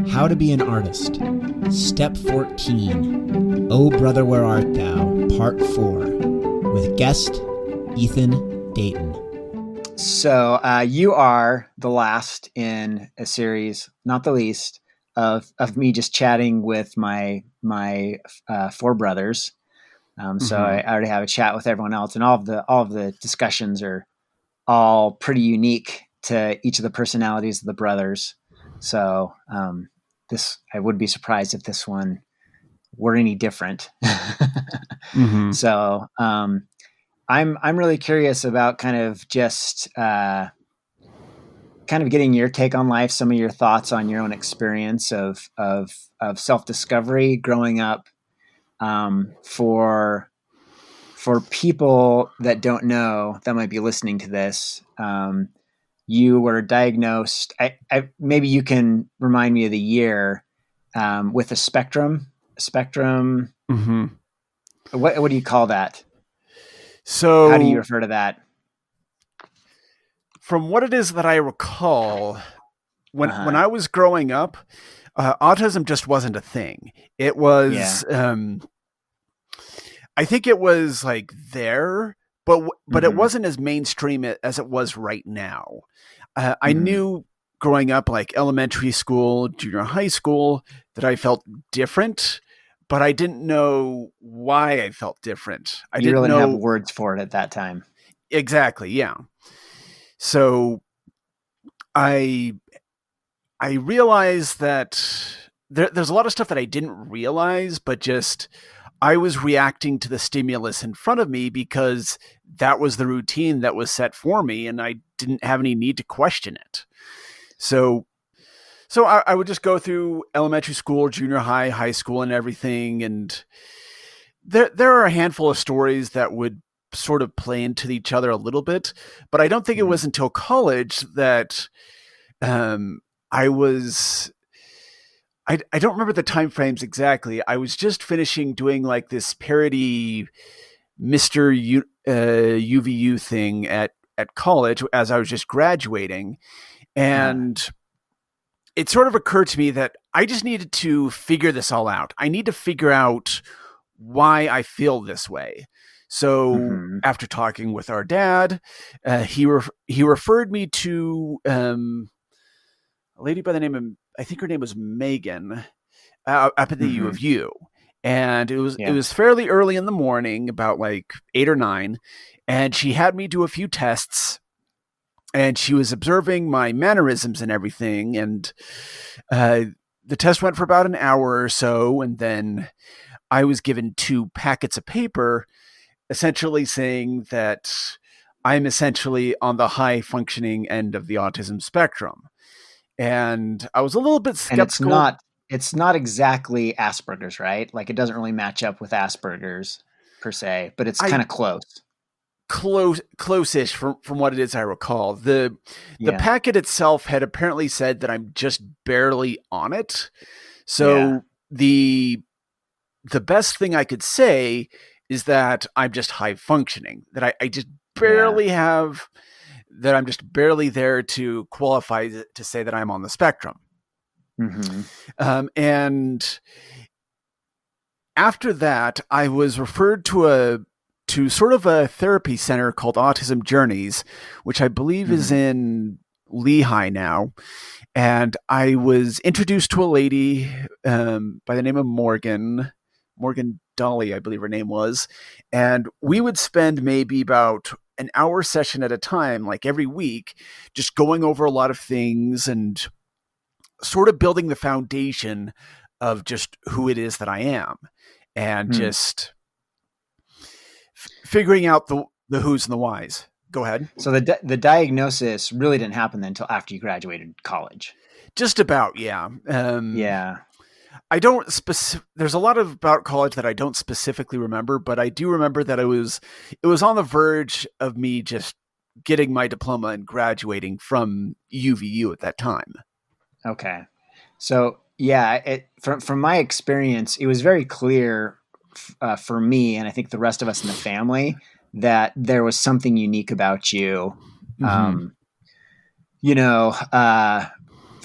How to Be an Artist, Step 14, Oh Brother Where Art Thou, Part 4, with guest Ethan Dayton. So you are the last in a series, not the least, of me just chatting with my four brothers. So I already have a chat with everyone else, and all of the discussions are all pretty unique to each of the personalities of the brothers. So I would be surprised if this one were any different. So I'm really curious about kind of just kind of getting your take on life, some of your thoughts on your own experience of self-discovery growing up. For people that don't know, that might be listening to this, you were diagnosed. Maybe you can remind me of the year with a spectrum. What do you call that? So how do you refer to that? From what it is that I recall, when I was growing up, autism just wasn't a thing. It was, I think it was like there, but it wasn't as mainstream as it was right now. I knew growing up, like elementary school, junior high school, that I felt different, but I didn't know why I felt different. You really didn't have words for it at that time. Exactly. Yeah. So I realized that there's a lot of stuff that I didn't realize, but just I was reacting to the stimulus in front of me because that was the routine that was set for me, and I didn't have any need to question it. So I would just go through elementary school, junior high, high school, and everything, and there are a handful of stories that would sort of play into each other a little bit, but I don't think it was until college that I don't remember the time frames exactly. I was just finishing doing like this parody Mr. UVU thing at college as I was just graduating. And it sort of occurred to me that I just needed to figure this all out. I need to figure out why I feel this way. So after talking with our dad, he referred me to a lady by the name of, I think her name was Megan, up at the U of U. And it was fairly early in the morning, about like 8 or 9. And she had me do a few tests, and she was observing my mannerisms and everything. And the test went for about an hour or so. And then I was given 2 packets of paper, essentially saying that I'm essentially on the high functioning end of the autism spectrum. And I was a little bit skeptical. And it's not exactly Asperger's, right? Like it doesn't really match up with Asperger's per se, but it's kind of close-ish from what it is I recall. The packet itself had apparently said that I'm just barely on it. So the best thing I could say is that I'm just high functioning, that I just barely have, that I'm just barely there to qualify to say that I'm on the spectrum. And after that, I was referred to sort of a therapy center called Autism Journeys, which I believe is in Lehigh now. And I was introduced to a lady by the name of Morgan Dolly, I believe her name was. And we would spend maybe about an hour session at a time, like every week, just going over a lot of things and sort of building the foundation of just who it is that I am, and just figuring out the who's and the whys. Go ahead. So the diagnosis really didn't happen until after you graduated college. Just about, yeah. I don't there's a lot about college that I don't specifically remember, but I do remember that it was on the verge of me just getting my diploma and graduating from UVU at that time. Okay. So from my experience, it was very clear for me, and I think the rest of us in the family, that there was something unique about you.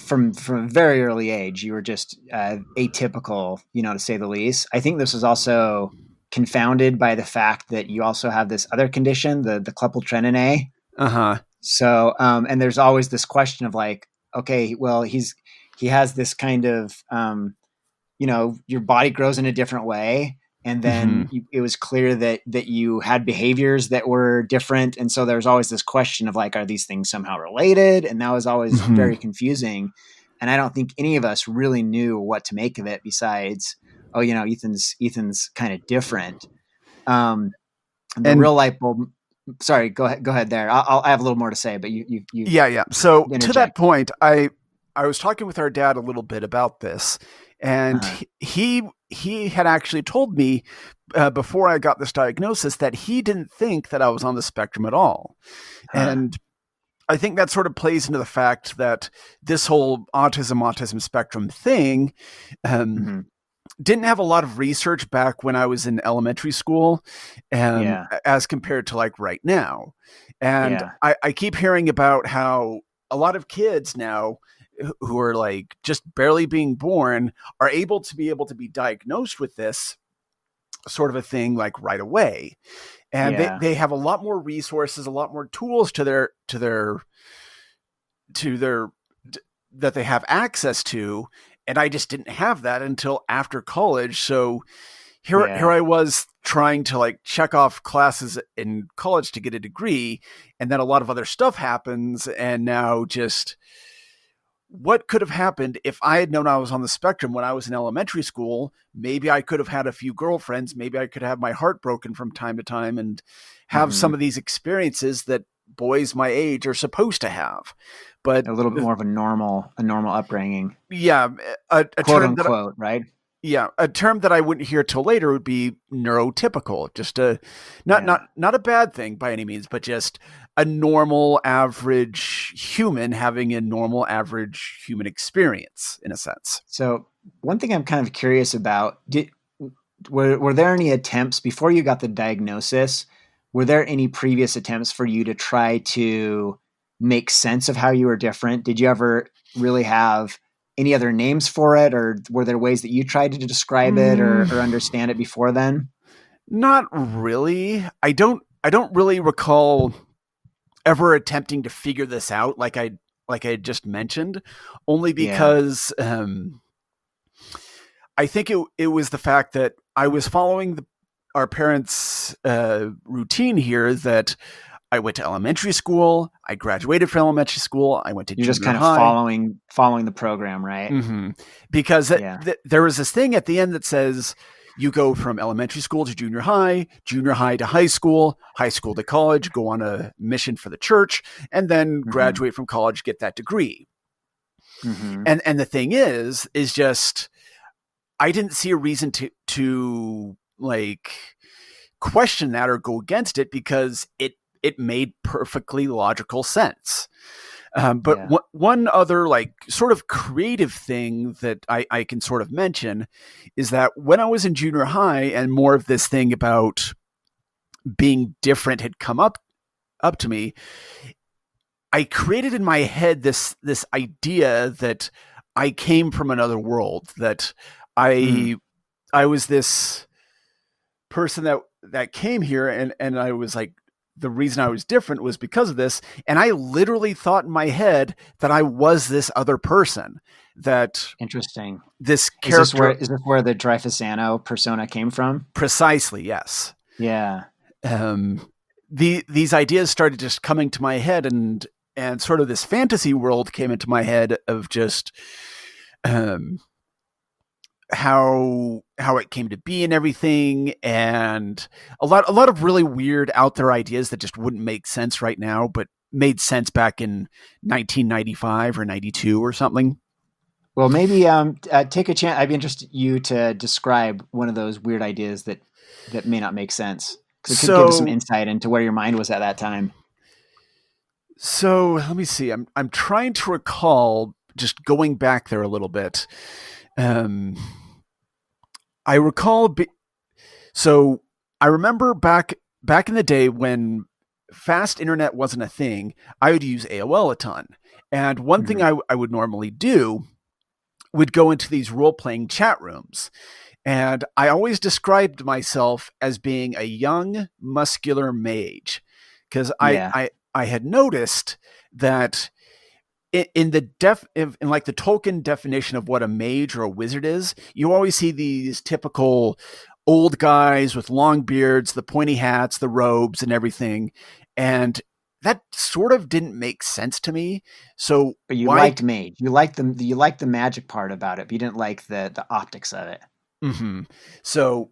from a very early age, you were just atypical, to say the least. I think this was also confounded by the fact that you also have this other condition, the Kleptoltrenin A. Uh-huh. So, and there's always this question of like, okay, well, he has this kind of, your body grows in a different way. And then it was clear that you had behaviors that were different. And so there's always this question of like, are these things somehow related? And that was always very confusing. And I don't think any of us really knew what to make of it besides, oh, Ethan's kind of different. Real light bulb. Sorry, go ahead there. I have a little more to say, but you. Yeah. So interject. To that point, I was talking with our dad a little bit about this, and he had actually told me before I got this diagnosis that he didn't think that I was on the spectrum at all. And I think that sort of plays into the fact that this whole autism spectrum thing didn't have a lot of research back when I was in elementary school as compared to like right now. And I keep hearing about how a lot of kids now who are like just barely being born are able to be diagnosed with this sort of a thing like right away. And they have a lot more resources, a lot more tools to their that they have access to. And I just didn't have that until after college. So here I was trying to like check off classes in college to get a degree. And then a lot of other stuff happens. And now just what could have happened if I had known I was on the spectrum when I was in elementary school? Maybe I could have had a few girlfriends. Maybe I could have my heart broken from time to time and have some of these experiences that boys my age are supposed to have. But a little bit more of a normal upbringing. Yeah. A quote term unquote, right? Yeah. A term that I wouldn't hear till later would be neurotypical. Just not a bad thing by any means, but just a normal average human having a normal average human experience in a sense. So one thing I'm kind of curious about, were there any attempts before you got the diagnosis? Were there any previous attempts for you to try to make sense of how you were different? Did you ever really have any other names for it, or were there ways that you tried to describe it or understand it before then? Not really. I don't really recall ever attempting to figure this out like I just mentioned, only because I think it was the fact that I was following our parents' routine here, that I went to elementary school. I graduated from elementary school. I went to junior high. You're just kind of following the program, right? Because there was this thing at the end that says you go from elementary school to junior high to high school to college, go on a mission for the church, and then graduate from college, get that degree. And the thing is just I didn't see a reason to like question that or go against it because it made perfectly logical sense. But one other like sort of creative thing that I can sort of mention is that when I was in junior high and more of this thing about being different had come up to me, I created in my head this idea that I came from another world, that I was this person that came here and I was like, the reason I was different was because of this. And I literally thought in my head that I was this other person. That interesting. This character is this where the Dreyfusano persona came from? Precisely. Yes. Yeah. These ideas started just coming to my head and sort of this fantasy world came into my head of just, how it came to be and everything, and a lot of really weird out there ideas that just wouldn't make sense right now, but made sense back in 1995 or 92 or something. Well, maybe take a chance. I'd be interested you to describe one of those weird ideas that may not make sense, because it could give us some insight into where your mind was at that time. So let me see. I'm trying to recall, just going back there a little bit. I recall. So I remember back in the day when fast internet wasn't a thing, I would use AOL a ton. And one thing I would normally do would go into these role-playing chat rooms. And I always described myself as being a young, muscular mage. Because I had noticed that in the like the Tolkien definition of what a mage or a wizard is, you always see these typical old guys with long beards, the pointy hats, the robes and everything. And that sort of didn't make sense to me. So but you liked mage. You liked the magic part about it, but you didn't like the optics of it. Mm-hmm. So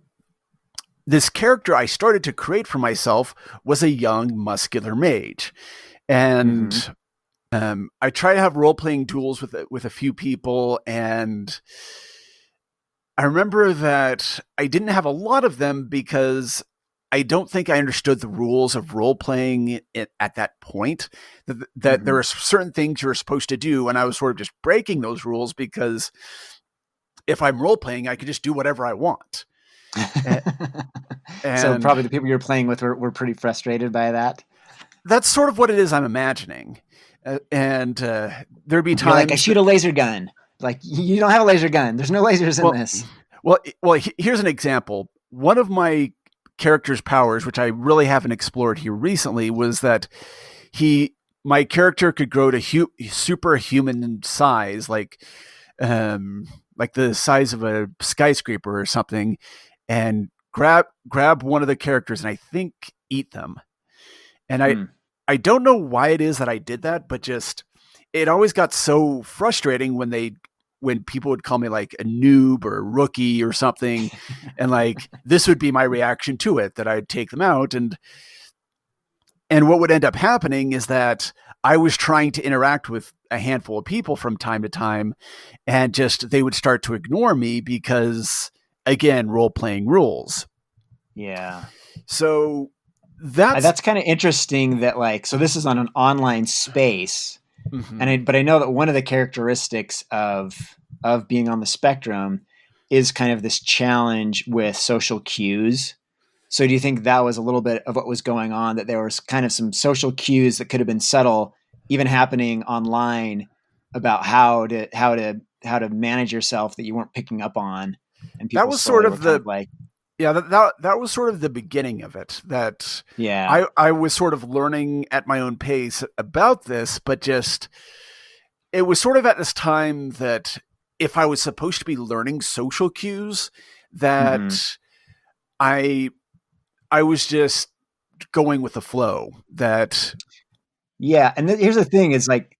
this character I started to create for myself was a young, muscular mage. And I try to have role-playing duels with a few people, and I remember that I didn't have a lot of them because I don't think I understood the rules of role-playing at that point, that there are certain things you're supposed to do, and I was sort of just breaking those rules because if I'm role-playing, I could just do whatever I want. And so probably the people you're playing with were pretty frustrated by that. That's sort of what it is I'm imagining. And there'd be times like, I shoot a laser gun. Like, you don't have a laser gun. There's no lasers in this. Well, here's an example. One of my character's powers, which I really haven't explored here recently, was that my character could grow to superhuman size, like the size of a skyscraper or something, and grab one of the characters and I think eat them. And I don't know why it is that I did that, but just it always got so frustrating when people would call me like a noob or a rookie or something, and like this would be my reaction to it, that I'd take them out, and what would end up happening is that I was trying to interact with a handful of people from time to time, and just they would start to ignore me because, again, role-playing rules. Yeah. So that's kind of interesting that, like, so this is on an online space, but I know that one of the characteristics of being on the spectrum is kind of this challenge with social cues. So do you think that was a little bit of what was going on, that there was kind of some social cues that could have been subtle, even happening online, about how to manage yourself that you weren't picking up on? And people that was sort of the like, yeah, that was sort of the beginning of it. That I was sort of learning at my own pace about this, but just it was sort of at this time that if I was supposed to be learning social cues, that I was just going with the flow. That and here's the thing: is like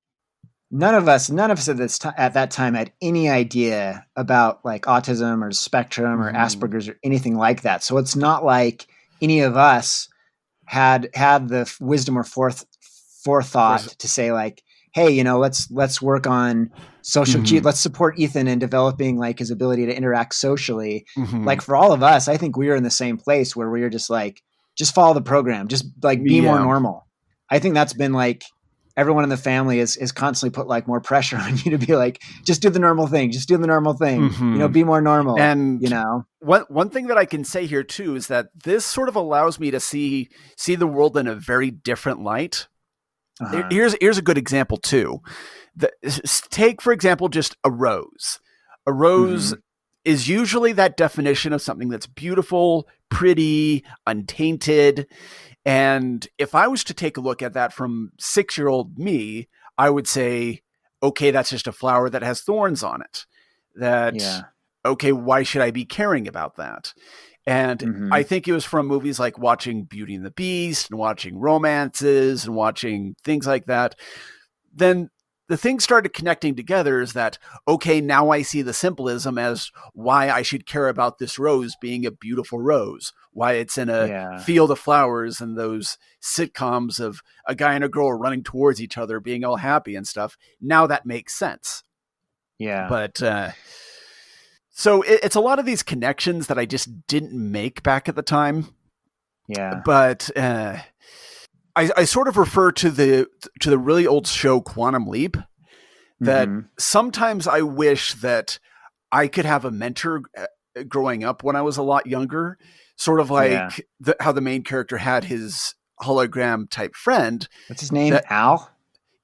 none of us at that time had any idea about like autism or spectrum or Asperger's or anything like that. So it's not like any of us had the wisdom or forethought to say like, hey, let's work on social cues. Let's support Ethan in developing like his ability to interact socially. Like for all of us, I think we were in the same place where we were just like, just follow the program, just like be more normal. I think that's been like, everyone in the family is constantly put like more pressure on you to be like, just do the normal thing. Just do the normal thing. Be more normal. And one thing that I can say here too is that this sort of allows me to see the world in a very different light. Here's a good example too. Take for example just a rose. A rose is usually that definition of something that's beautiful, pretty, untainted. And if I was to take a look at that from 6-year-old me, I would say, okay, that's just a flower that has thorns on it. Okay, why should I be caring about that? And I think it was from movies like watching Beauty and the Beast and watching romances and watching things like that. Then the thing started connecting together is that, okay, now I see the symbolism as why I should care about this rose being a beautiful rose, why it's in a field of flowers and those sitcoms of a guy and a girl running towards each other being all happy and stuff. Now that makes sense. Yeah. But so it's a lot of these connections that I just didn't make back at the time. Yeah. But I sort of refer to the really old show Quantum Leap, that sometimes I wish that I could have a mentor growing up when I was a lot younger, sort of like how the main character had his hologram type friend. What's his name? Al?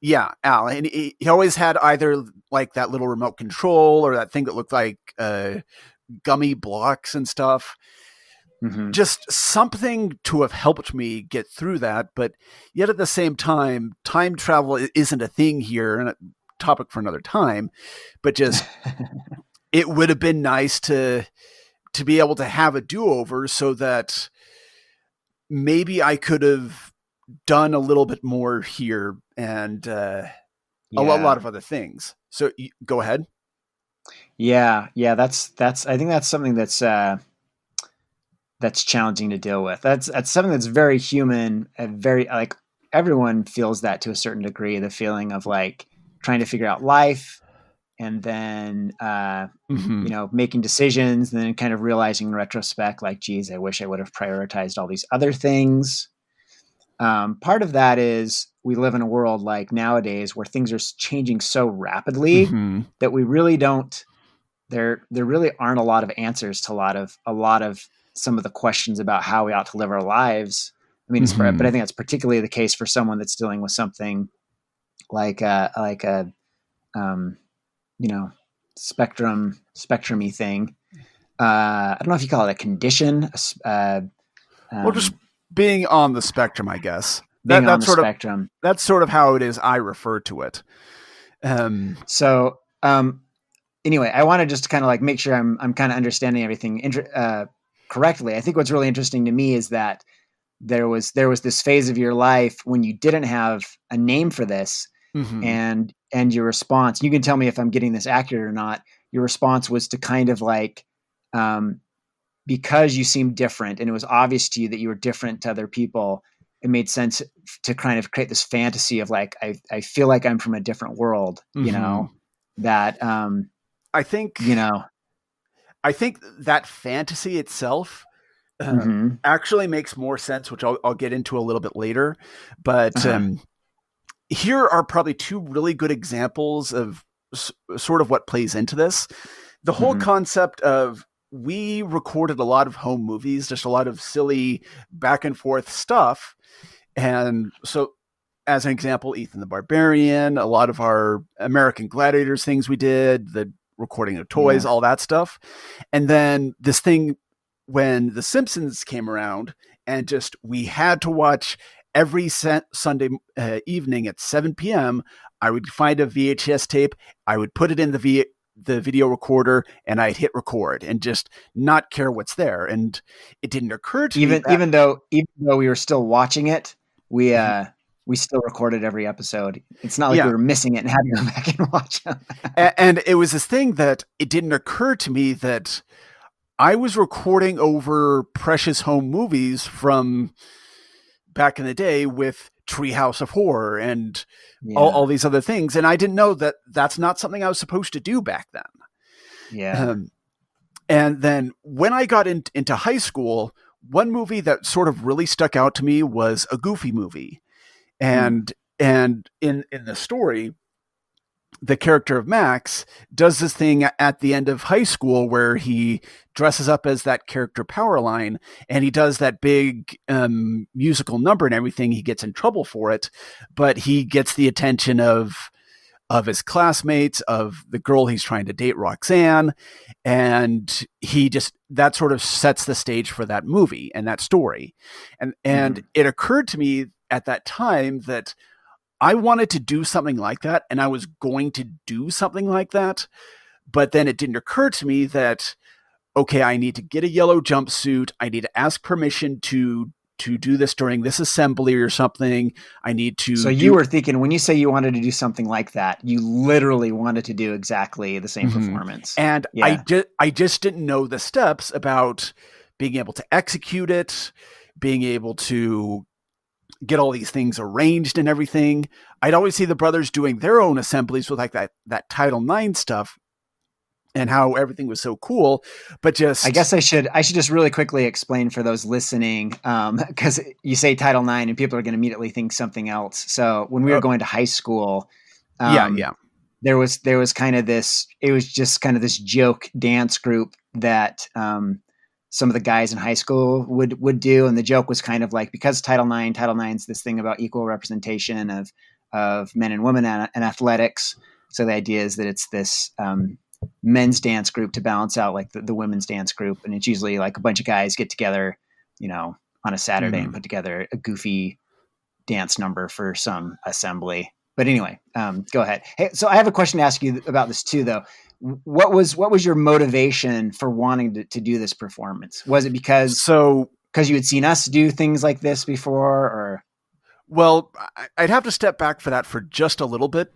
Yeah, Al. And he always had either like that little remote control or that thing that looked like gummy blocks and stuff. Mm-hmm. Just something to have helped me get through that. But yet at the same time, time travel isn't a thing here, and a topic for another time. But just it would have been nice to be able to have a do-over so that maybe I could have done a little bit more here and a lot of other things. So go ahead. Yeah. That's. I think that's something that's challenging to deal with. That's something that's very human, very like everyone feels that to a certain degree. The feeling of like trying to figure out life, and then making decisions, and then kind of realizing in retrospect, like, geez, I wish I would have prioritized all these other things. Part of that is we live in a world like nowadays where things are changing so rapidly that we really don't. There really aren't a lot of answers to a lot of some of the questions about how we ought to live our lives. I mean, but I think that's particularly the case for someone that's dealing with something like a spectrum-y thing. I don't know if you call it a condition. Well, just being on the spectrum, I guess. Being on the spectrum. That's sort of how it is I refer to it. Anyway, I want to just kind of like make sure I'm kind of understanding everything correctly. I think what's really interesting to me is that there was this phase of your life when you didn't have a name for this, and your response. You can tell me if I'm getting this accurate or not. Your response was to kind of like, because you seemed different, and it was obvious to you that you were different to other people. It made sense to kind of create this fantasy of like, I feel like I'm from a different world, that. I think that fantasy itself actually makes more sense, which I'll get into a little bit later. But here are probably two really good examples of sort of what plays into this. The whole concept of we recorded a lot of home movies, just a lot of silly back and forth stuff. And so as an example, Ethan the Barbarian, a lot of our American Gladiators things we did, the recording of toys, all that stuff. And then this thing when The Simpsons came around, and just we had to watch every Sunday evening at 7 p.m. I would find a VHS tape, I would put it in the video recorder, and I'd hit record and just not care what's there. And it didn't occur to me even though we were still watching it, we still recorded every episode. It's not like we were missing it and had to go back and watch them. And it was this thing that it didn't occur to me that I was recording over precious home movies from back in the day with Treehouse of Horror and all these other things. And I didn't know that that's not something I was supposed to do back then. Yeah. And then when I got into high school, one movie that sort of really stuck out to me was a Goofy movie. And in the story, the character of Max does this thing at the end of high school where he dresses up as that character Powerline, and he does that big musical number and everything. He gets in trouble for it, but he gets the attention of his classmates, of the girl he's trying to date, Roxanne. And that sort of sets the stage for that movie and that story. And it occurred to me at that time that I wanted to do something like that, and I was going to do something like that. But then it didn't occur to me that, okay, I need to get a yellow jumpsuit. I need to ask permission to do this during this assembly or something. I need to. So you were thinking, when you say you wanted to do something like that, you literally wanted to do exactly the same performance. And I just didn't know the steps about being able to execute it, being able to get all these things arranged and everything. I'd always see the brothers doing their own assemblies with like that Title IX stuff and how everything was so cool. But I guess I should just really quickly explain for those listening, because you say Title IX and people are going to immediately think something else. So when we were going to high school, there was kind of this, it was just kind of this joke dance group that some of the guys in high school would do. And the joke was kind of like, because Title IX is this thing about equal representation of men and women and athletics. So the idea is that it's this men's dance group to balance out like the women's dance group. And it's usually like a bunch of guys get together, on a Saturday and put together a goofy dance number for some assembly. But anyway, go ahead. Hey, so I have a question to ask you about this too, though. What was your motivation for wanting to do this performance? Was it because you had seen us do things like this before, or? Well, I'd have to step back for that for just a little bit.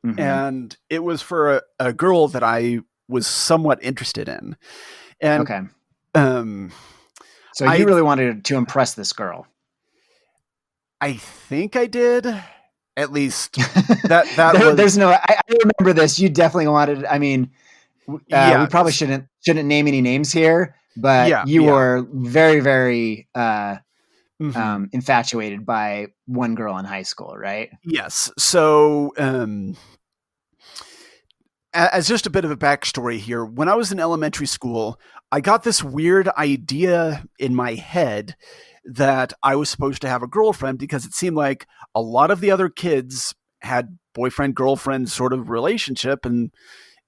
Mm-hmm. And it was for a girl that I was somewhat interested in. And, okay. So you really wanted to impress this girl. I think I did. At least that there's no, I remember this. You definitely wanted, we probably shouldn't name any names here, but you were very, very, infatuated by one girl in high school, right? Yes. So, as just a bit of a backstory here, when I was in elementary school, I got this weird idea in my head that I was supposed to have a girlfriend because it seemed like a lot of the other kids had boyfriend-girlfriend sort of relationship, and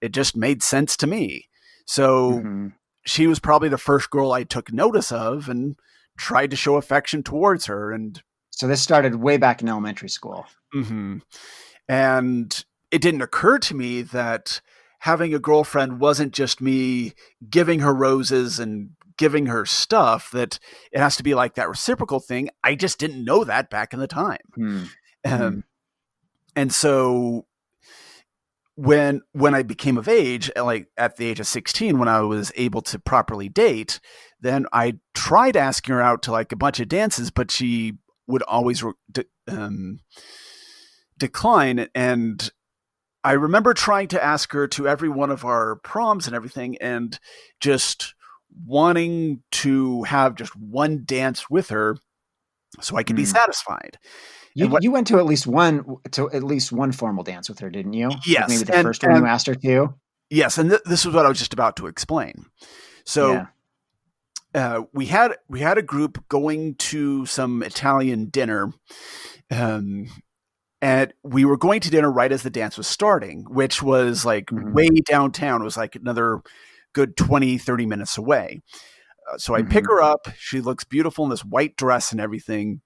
it just made sense to me. So she was probably the first girl I took notice of and tried to show affection towards her. And so this started way back in elementary school. Mm-hmm. And it didn't occur to me that having a girlfriend wasn't just me giving her roses and giving her stuff, that it has to be like that reciprocal thing. I just didn't know that back in the time. And so when I became of age, like at the age of 16, when I was able to properly date, then I tried asking her out to like a bunch of dances, but she would always decline. And I remember trying to ask her to every one of our proms and everything, and just wanting to have just one dance with her so I could be satisfied. You went to at least one formal dance with her, didn't you? Yes. Like maybe the first one you asked her to? Yes. And this was what I was just about to explain. So we had a group going to some Italian dinner, and we were going to dinner right as the dance was starting, which was like way downtown. It was like another good 20, 30 minutes away. So I pick her up. She looks beautiful in this white dress and everything.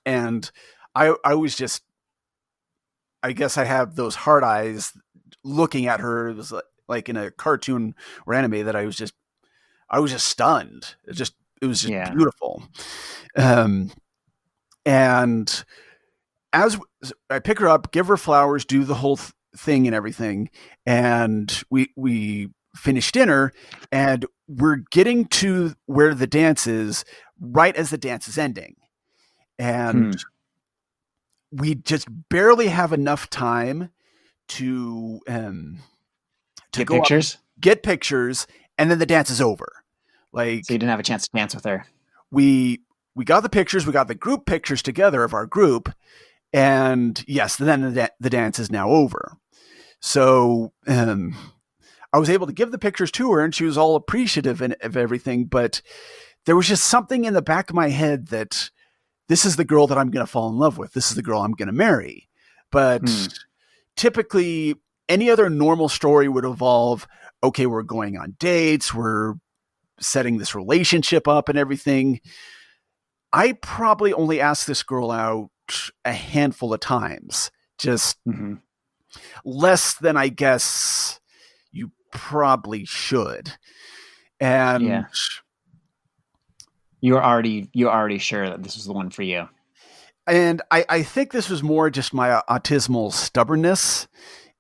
And I was just, I guess I have those hard eyes looking at her. It was like in a cartoon or anime that I was just stunned. It was just beautiful. And as I pick her up, give her flowers, do the whole thing and everything. And we finish dinner, and we're getting to where the dance is right as the dance is ending. And we just barely have enough time to get pictures, and then the dance is over. Like, so you didn't have a chance to dance with her. We got the pictures, we got the group pictures together of our group, and yes, then the dance is now over. So I was able to give the pictures to her, and she was all appreciative of everything, but there was just something in the back of my head that this is the girl that I'm going to fall in love with. This is the girl I'm going to marry. But typically, any other normal story would involve, okay, we're going on dates, we're setting this relationship up and everything. I probably only asked this girl out a handful of times, just less than I guess you probably should. And you're already sure that this was the one for you. And I think this was more just my autismal stubbornness,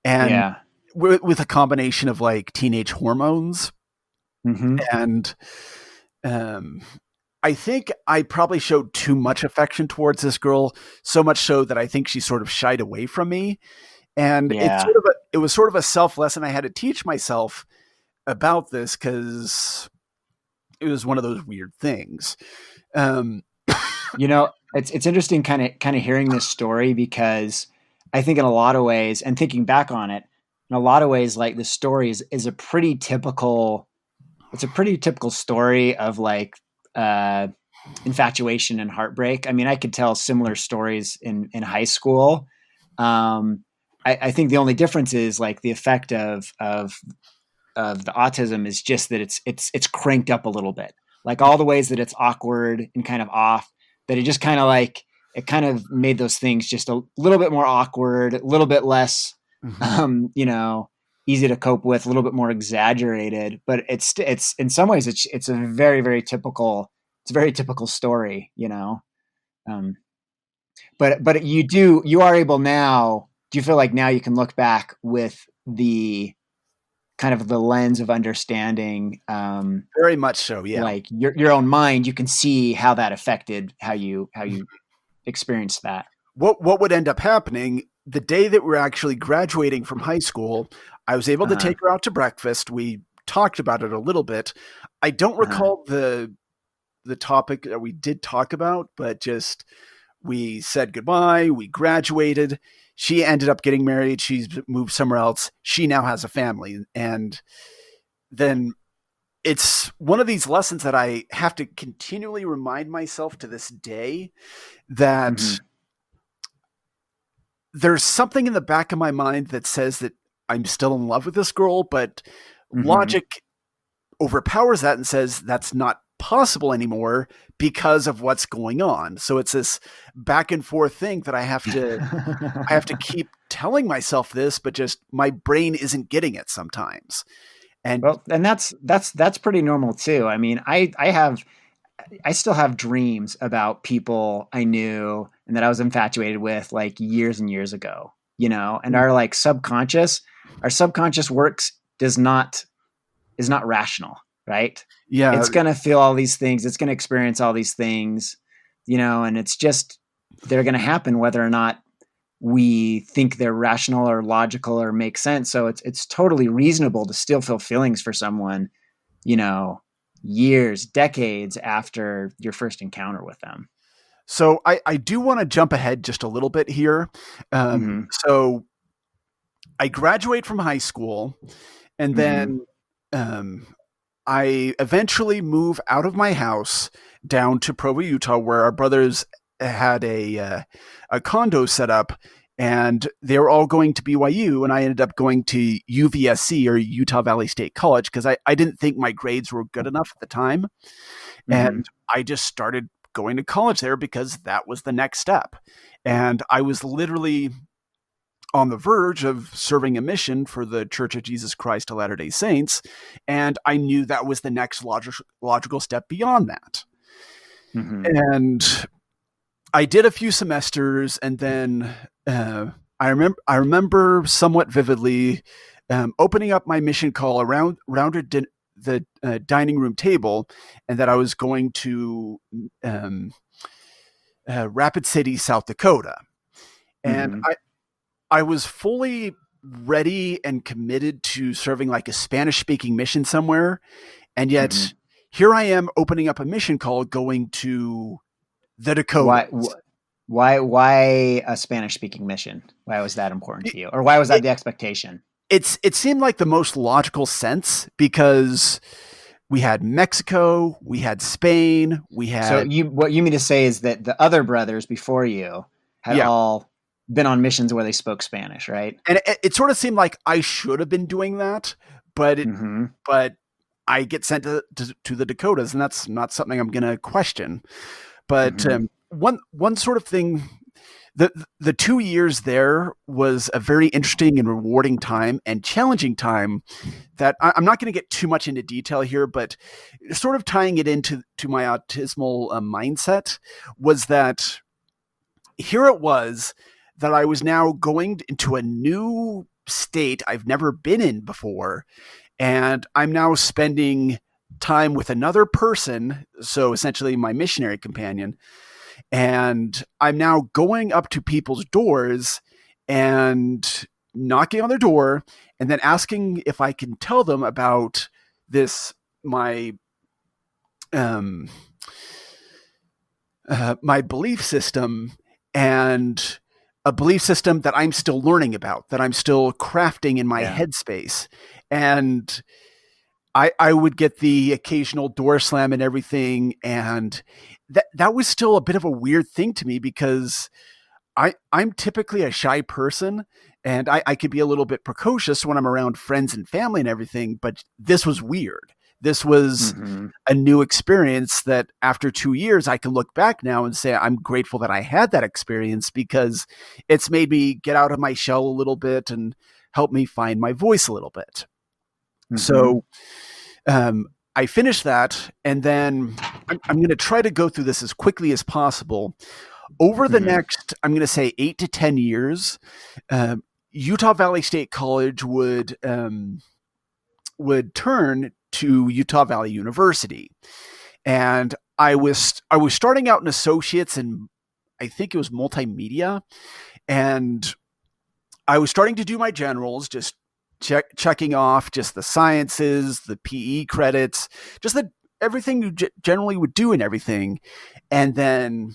and with a combination of like teenage hormones. And I think I probably showed too much affection towards this girl, so much so that I think she sort of shied away from me. And it was sort of a self lesson I had to teach myself about this, because it was one of those weird things. It's interesting kind of hearing this story, because I think in a lot of ways, and thinking back on it, in a lot of ways, like this story is a pretty typical a pretty typical story of like infatuation and heartbreak. I mean, I could tell similar stories in high school. I think the only difference is like the effect of the autism is just that it's cranked up a little bit, like all the ways that it's awkward and kind of off, that it just kind of like, it kind of made those things just a little bit more awkward, a little bit less, easy to cope with, a little bit more exaggerated, but it's in some ways it's a very, very typical, it's a very typical story, but you are able now, do you feel like now you can look back with the kind of the lens of understanding, very much so, yeah, like your own mind, you can see how that affected how you experienced that. What would end up happening the day that we're actually graduating from high school? I was able to take her out to breakfast. We talked about it a little bit. I don't recall the topic that we did talk about, but just we said goodbye. We graduated. She ended up getting married. She's moved somewhere else. She now has a family. And then it's one of these lessons that I have to continually remind myself to this day that there's something in the back of my mind that says that I'm still in love with this girl, but logic overpowers that and says that's not possible anymore because of what's going on. So it's this back and forth thing that I have to keep telling myself this, but just my brain isn't getting it sometimes. And that's pretty normal too. I mean, I still have dreams about people I knew and that I was infatuated with like years and years ago, and our like our subconscious works is not rational, right? Yeah. It's going to feel all these things. It's going to experience all these things, and it's just, they're going to happen whether or not we think they're rational or logical or make sense. So it's totally reasonable to still feel feelings for someone, years, decades after your first encounter with them. So I do want to jump ahead just a little bit here. So I graduate from high school, and then I eventually move out of my house down to Provo, Utah, where our brothers had a condo set up, and they were all going to BYU, and I ended up going to UVSC, or Utah Valley State College, because I didn't think my grades were good enough at the time. And I just started going to college there because that was the next step. And I was literally on the verge of serving a mission for the Church of Jesus Christ of Latter-day Saints, and I knew that was the next logical step beyond that. And I did a few semesters, and then I remember somewhat vividly opening up my mission call around the dining room table, and that I was going to Rapid City, South Dakota. And I was fully ready and committed to serving like a Spanish-speaking mission somewhere. And yet here I am opening up a mission call going to the Dakota. Why a Spanish-speaking mission? Why was that important to you? Or why was that the expectation? It seemed like the most logical sense because we had Mexico, we had Spain, we had... So what you mean to say is that the other brothers before you had all been on missions where they spoke Spanish, right? And it sort of seemed like I should have been doing that, but but I get sent to the Dakotas, and that's not something I'm going to question. But one sort of thing, the 2 years there was a very interesting and rewarding time and challenging time that I'm not going to get too much into detail here, but sort of tying it into my autismal mindset was that here it was that I was now going into a new state I've never been in before. And I'm now spending time with another person, so essentially my missionary companion. And I'm now going up to people's doors and knocking on their door and then asking if I can tell them about this, my belief system, and a belief system that I'm still learning about, that I'm still crafting in my headspace. And I would get the occasional door slam and everything. And that was still a bit of a weird thing to me because I'm typically a shy person, and I could be a little bit precocious when I'm around friends and family and everything, but this was weird. This was a new experience that after 2 years, I can look back now and say, I'm grateful that I had that experience because it's made me get out of my shell a little bit and help me find my voice a little bit. So I finished that, and then I'm going to try to go through this as quickly as possible. Over the next, I'm going to say 8 to 10 years, Utah Valley State College would turn to Utah Valley University, and I was starting out in associates in, I think it was multimedia, and I was starting to do my generals, just checking off just the sciences, the PE credits, just everything you generally would do and everything, and then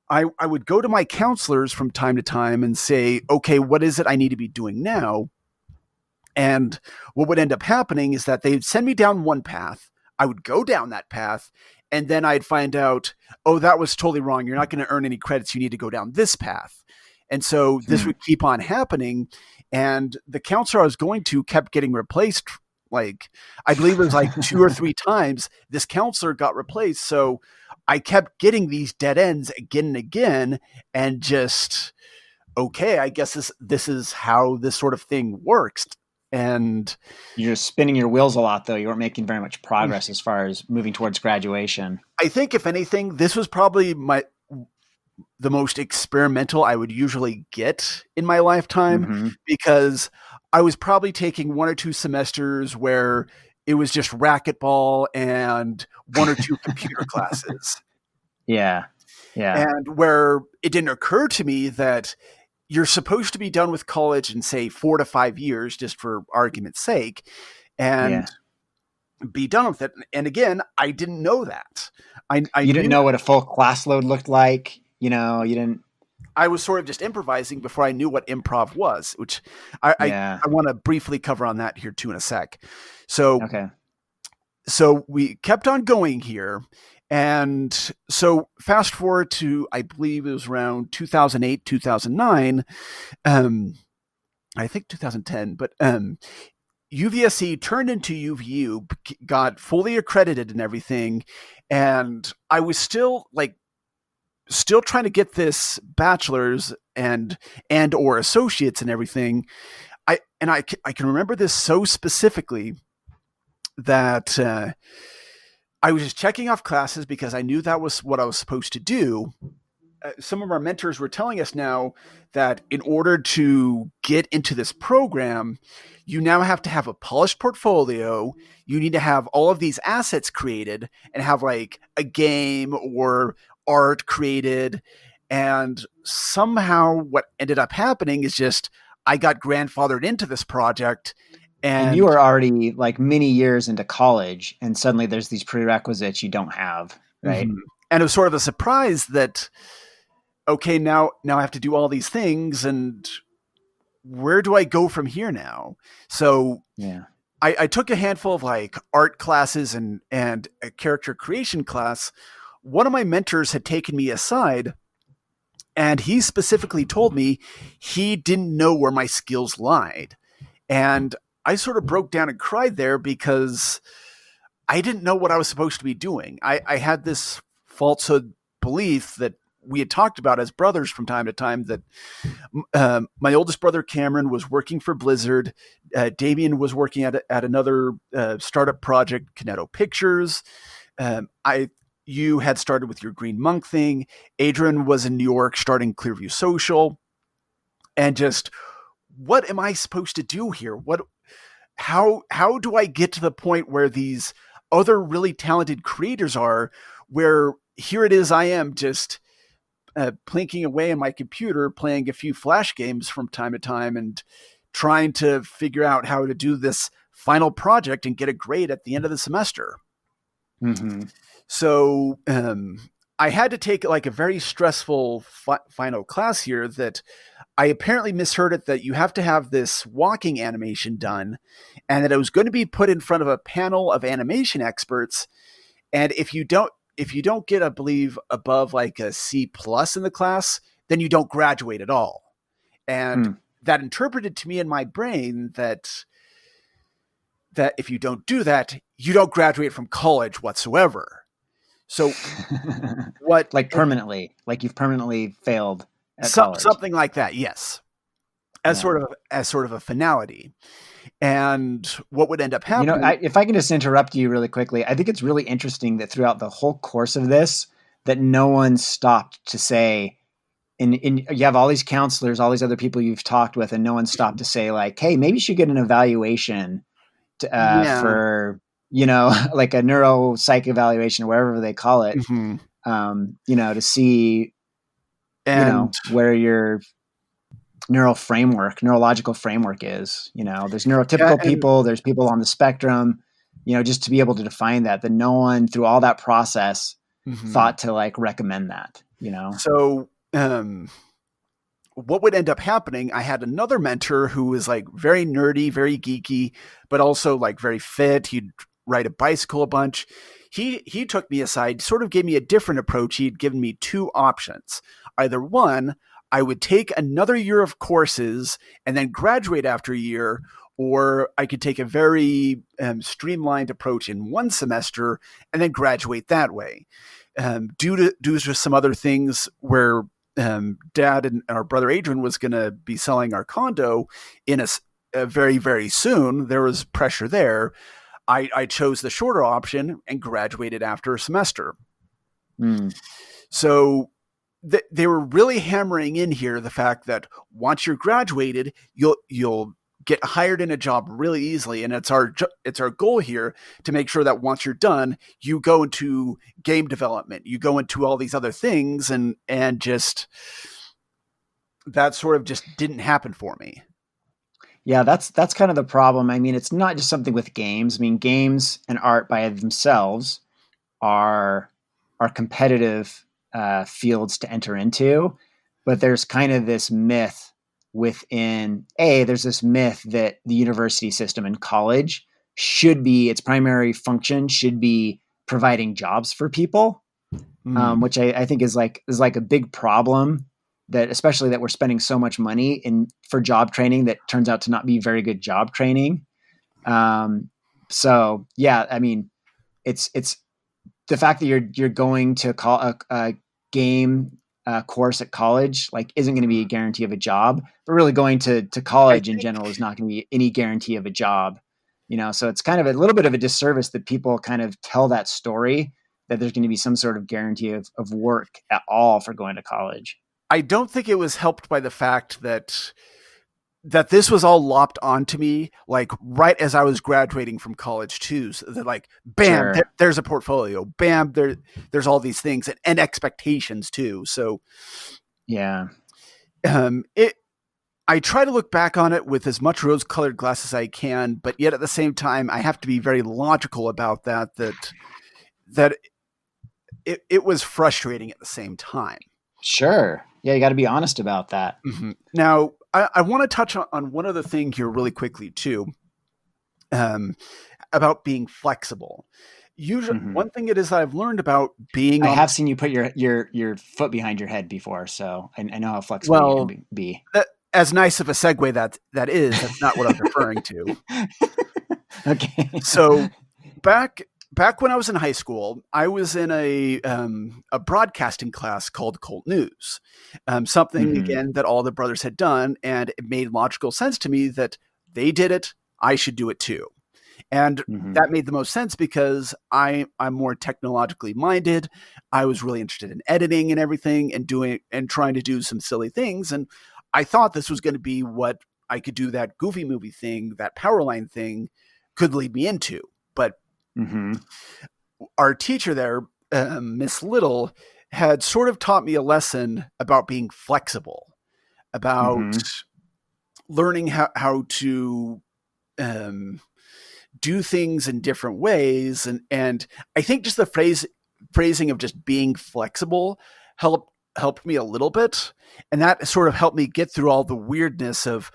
I would go to my counselors from time to time and say, okay, what is it I need to be doing now? And what would end up happening is that they'd send me down one path. I would go down that path, and then I'd find out, oh, that was totally wrong. You're not going to earn any credits. You need to go down this path. And so this would keep on happening. And the counselor I was going to kept getting replaced. Like, I believe it was like 2 or 3 times this counselor got replaced. So I kept getting these dead ends again and again, and just, okay, I guess this is how this sort of thing works. And you're just spinning your wheels a lot, though. You weren't making very much progress as far as moving towards graduation. I think, if anything, this was probably the most experimental I would usually get in my lifetime, because I was probably taking 1 or 2 semesters where it was just racquetball and 1 or 2 computer classes. Yeah. And where it didn't occur to me that you're supposed to be done with college in, say, 4 to 5 years, just for argument's sake, and be done with it. And again, I didn't know that. You didn't know what a full class load looked like. You didn't. I was sort of just improvising before I knew what improv was, which I want to briefly cover on that here too in a sec. So we kept on going here. And so fast forward to, I believe it was around 2008, 2009, I think 2010, but UVSC turned into UVU, got fully accredited and everything. And I was still trying to get this bachelor's and or associates and everything. I can remember this so specifically that I was just checking off classes because I knew that was what I was supposed to do. Some of our mentors were telling us now that in order to get into this program, you now have to have a polished portfolio. You need to have all of these assets created and have like a game or art created. And somehow what ended up happening is just I got grandfathered into this project. And you were already like many years into college, and suddenly there's these prerequisites you don't have, right? And it was sort of a surprise that, okay, now I have to do all these things, and where do I go from here now? So I took a handful of like art classes and a character creation class. One of my mentors had taken me aside, and he specifically told me he didn't know where my skills lied. And I sort of broke down and cried there because I didn't know what I was supposed to be doing. I had this falsehood belief that we had talked about as brothers from time to time that my oldest brother, Cameron, was working for Blizzard. Damien was working at another startup project, Kineto Pictures. You had started with your Green Monk thing. Adrian was in New York starting Clearview Social. And just, what am I supposed to do here? How do I get to the point where these other really talented creators are, where here it is, I am just plinking away on my computer, playing a few Flash games from time to time and trying to figure out how to do this final project and get a grade at the end of the semester. So I had to take like a very stressful final class here that I apparently misheard it that you have to have this walking animation done, and that it was going to be put in front of a panel of animation experts. And if you don't get, I believe, above like a C plus in the class, then you don't graduate at all. And that interpreted to me in my brain that if you don't do that, you don't graduate from college whatsoever. So what, like permanently, like you've permanently failed at college. Something like that. Yes. As sort of a finality. And what would end up happening? If I can just interrupt you really quickly, I think it's really interesting that throughout the whole course of this, that no one stopped to say, and you have all these counselors, all these other people you've talked with, and no one stopped to say like, hey, maybe you should get an evaluation for, like a neuropsych evaluation or wherever they call it, to see, where your neurological framework is. There's neurotypical people, there's people on the spectrum, just to be able to define that no one through all that process thought to like recommend that, So, what would end up happening, I had another mentor who was like very nerdy, very geeky, but also like very fit. He'd ride a bicycle a bunch. He took me aside, sort of gave me a different approach. He'd given me two options. Either one, I would take another year of courses and then graduate after a year, or I could take a very streamlined approach in one semester and then graduate that way. Due to some other things where Dad and our brother Adrian was going to be selling our condo in a very, very soon, there was pressure there. I chose the shorter option and graduated after a semester. So they were really hammering in here the fact that once you're graduated, you'll get hired in a job really easily. And it's our goal here to make sure that once you're done, you go into game development, you go into all these other things, and just that sort of just didn't happen for me. Yeah, that's kind of the problem. I mean, it's not just something with games. I mean, games and art by themselves are competitive fields to enter into, but there's kind of this myth there's this myth that the university system and college its primary function should be providing jobs for people, which I think is like a big problem, that especially that we're spending so much money for job training that turns out to not be very good job training. So yeah, I mean, it's the fact that you're going to call a game course at college, like, isn't going to be a guarantee of a job, but really going to college in general is not going to be any guarantee of a job. So it's kind of a little bit of a disservice that people kind of tell that story that there's going to be some sort of guarantee of work at all for going to college. I don't think it was helped by the fact that this was all lopped onto me, like right as I was graduating from college too. So that, like, bam, Sure. there's a portfolio, bam, there's all these things and expectations too. So yeah, I try to look back on it with as much rose-colored glass as I can, but yet at the same time, I have to be very logical about that it was frustrating at the same time. Sure. Yeah, you got to be honest about that. Mm-hmm. Now, I want to touch on one other thing here really quickly too, about being flexible. Usually, one thing it is that I've learned about being. I have seen you put your foot behind your head before, so I know how flexible you can be. As nice of a segue that's not what I'm referring to. Okay. So back when I was in high school, I was in a broadcasting class called Cult News, something again that all the brothers had done, and it made logical sense to me that they did it, I should do it too. And that made the most sense because I'm more technologically minded. I was really interested in editing and everything, and trying to do some silly things. And I thought this was going to be what I could do, that Goofy movie thing, that Powerline thing could lead me into. But our teacher there, Miss Little, had sort of taught me a lesson about being flexible, about learning how to do things in different ways. And I think just the phrasing of just being flexible helped me a little bit, and that sort of helped me get through all the weirdness of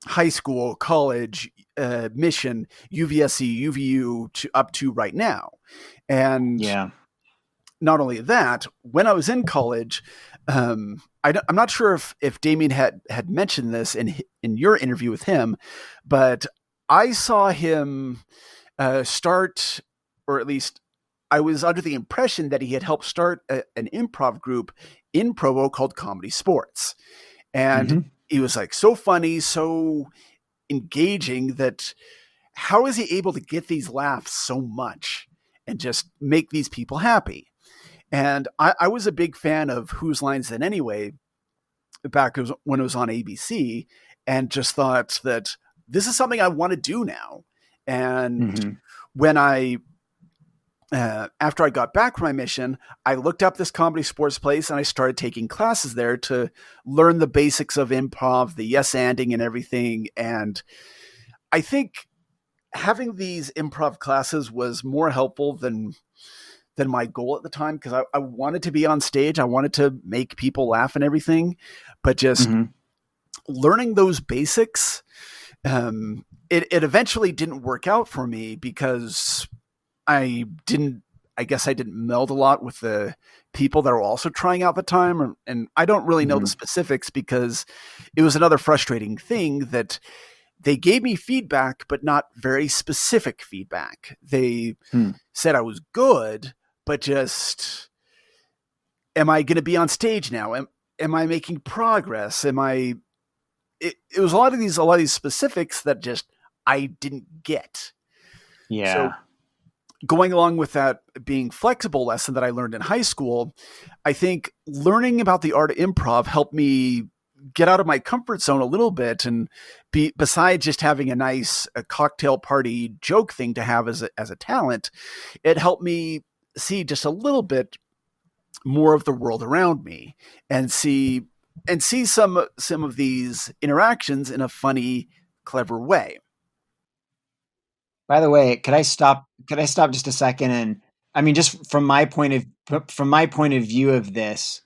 high school, college, mission, UVSC, UVU to up to right now. And Yeah. not only that, when I was in college, I'm not sure if Damien had mentioned this in your interview with him, but I saw him start, or at least I was under the impression that he had helped start an improv group in Provo called Comedy Sports. And he was like so funny, so engaging, that how is he able to get these laughs so much and just make these people happy? And I was a big fan of Whose Lines Then Anyway back when it was on ABC, and just thought that this is something I want to do now. And when after I got back from my mission, I looked up this Comedy Sports place and I started taking classes there to learn the basics of improv, the yes-anding and everything. And I think having these improv classes was more helpful than my goal at the time, because I wanted to be on stage. I wanted to make people laugh and everything, but just learning those basics, it eventually didn't work out for me because I guess I didn't meld a lot with the people that were also trying out the time. And I don't really know the specifics, because it was another frustrating thing that they gave me feedback, but not very specific feedback. They said I was good, but just, am I going to be on stage now? Am I making progress? It was a lot of these specifics that just I didn't get. Yeah. So going along with that being flexible lesson that I learned in high school, I think learning about the art of improv helped me get out of my comfort zone a little bit, and besides just having a cocktail party joke thing to have as a talent, it helped me see just a little bit more of the world around me, and see some of these interactions in a funny, clever way. By the way, could I stop just a second? And I mean, just from my point of view of this,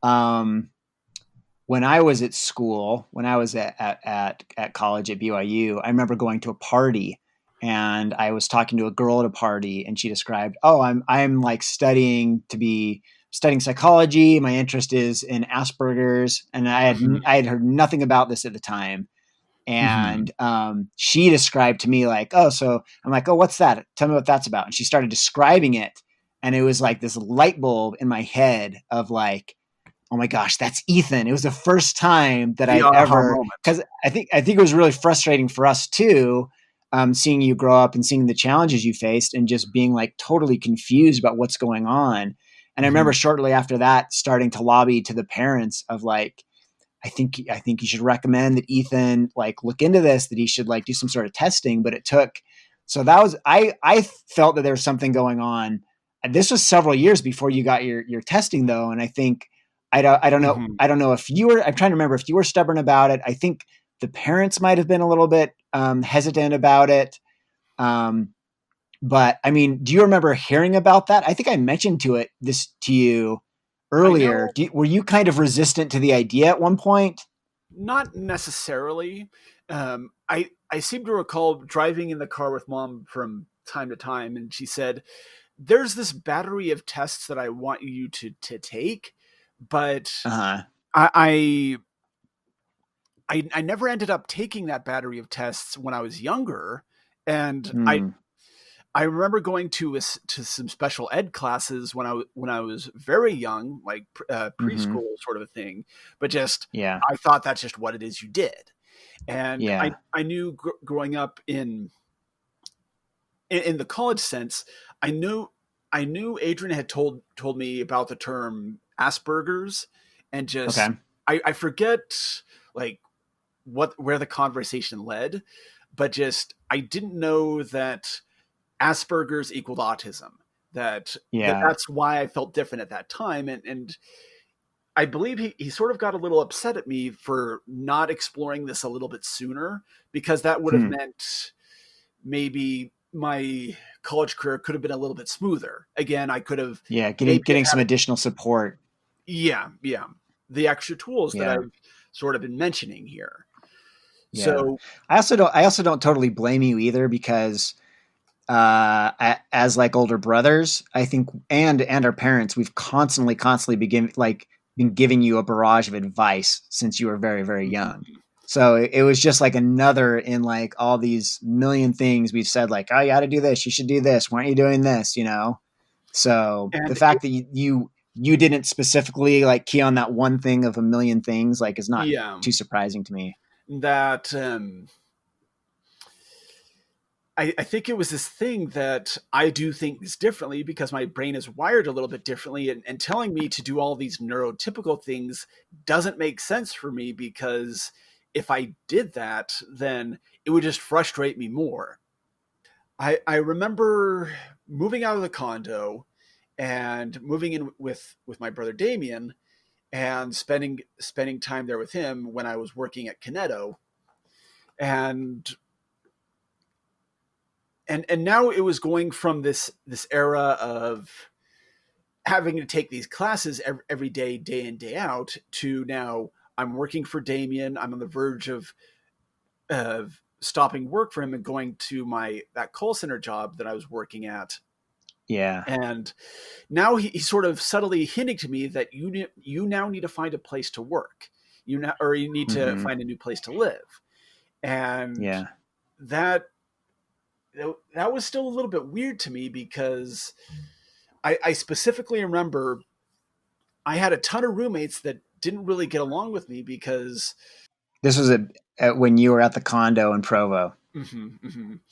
when I was at school, when I was at college at BYU, I remember going to a party, and I was talking to a girl at a party, and she described, "Oh, I'm like studying psychology. My interest is in Asperger's," and I had heard nothing about this at the time. And she described to me like, "Oh," so I'm like, "Oh, what's that? Tell me what that's about." And she started describing it, and it was like this light bulb in my head of like, oh my gosh, that's Ethan. It was the first time that I'd ever, because I think it was really frustrating for us too, seeing you grow up and seeing the challenges you faced and just being like totally confused about what's going on. And I remember shortly after that starting to lobby to the parents of like, I think you should recommend that Ethan like look into this, that he should like do some sort of testing. But I felt that there was something going on. And this was several years before you got your testing though. And I think, I don't know. I don't know if you were, I'm trying to remember if you were stubborn about it. I think the parents might've been a little bit hesitant about it. But I mean, do you remember hearing about that? I think I mentioned this to you earlier. Were you kind of resistant to the idea at one point? Not necessarily. I seem to recall driving in the car with Mom from time to time, and she said, "There's this battery of tests that I want you to take, but I never ended up taking that battery of tests when I was younger." And I remember going to some special ed classes when I was very young, like preschool sort of a thing. But just I thought that's just what it is you did. And I knew growing up in the college sense, I knew Adrian had told me about the term Asperger's, and just I forget like where the conversation led, but just I didn't know that Asperger's equaled autism. That's why I felt different at that time, and I believe he sort of got a little upset at me for not exploring this a little bit sooner, because that would have meant maybe my college career could have been a little bit smoother. Again, I could have getting some additional support. Yeah. The extra tools that I've sort of been mentioning here. Yeah. So I also don't totally blame you either, because as like older brothers, I think, and our parents, we've constantly been giving you a barrage of advice since you were very, very young. So it was just like another in like all these million things we've said, like, oh, you got to do this. You should do this. Why aren't you doing this? So the fact that you didn't specifically like key on that one thing of a million things, like, is not too surprising to me. That, I think it was this thing that I do things differently because my brain is wired a little bit differently, and telling me to do all these neurotypical things doesn't make sense for me, because if I did that, then it would just frustrate me more. I remember moving out of the condo and moving in with my brother Damien and spending time there with him when I was working at Kineto. And now it was going from this era of having to take these classes every day, day in, day out, to now I'm working for Damien. I'm on the verge of stopping work for him and going to that call center job that I was working at. Yeah. And now he's sort of subtly hinting to me that you now need to find a place to work. You need to find a new place to live. And that was still a little bit weird to me, because I specifically remember I had a ton of roommates that didn't really get along with me, because this was when you were at the condo in Provo,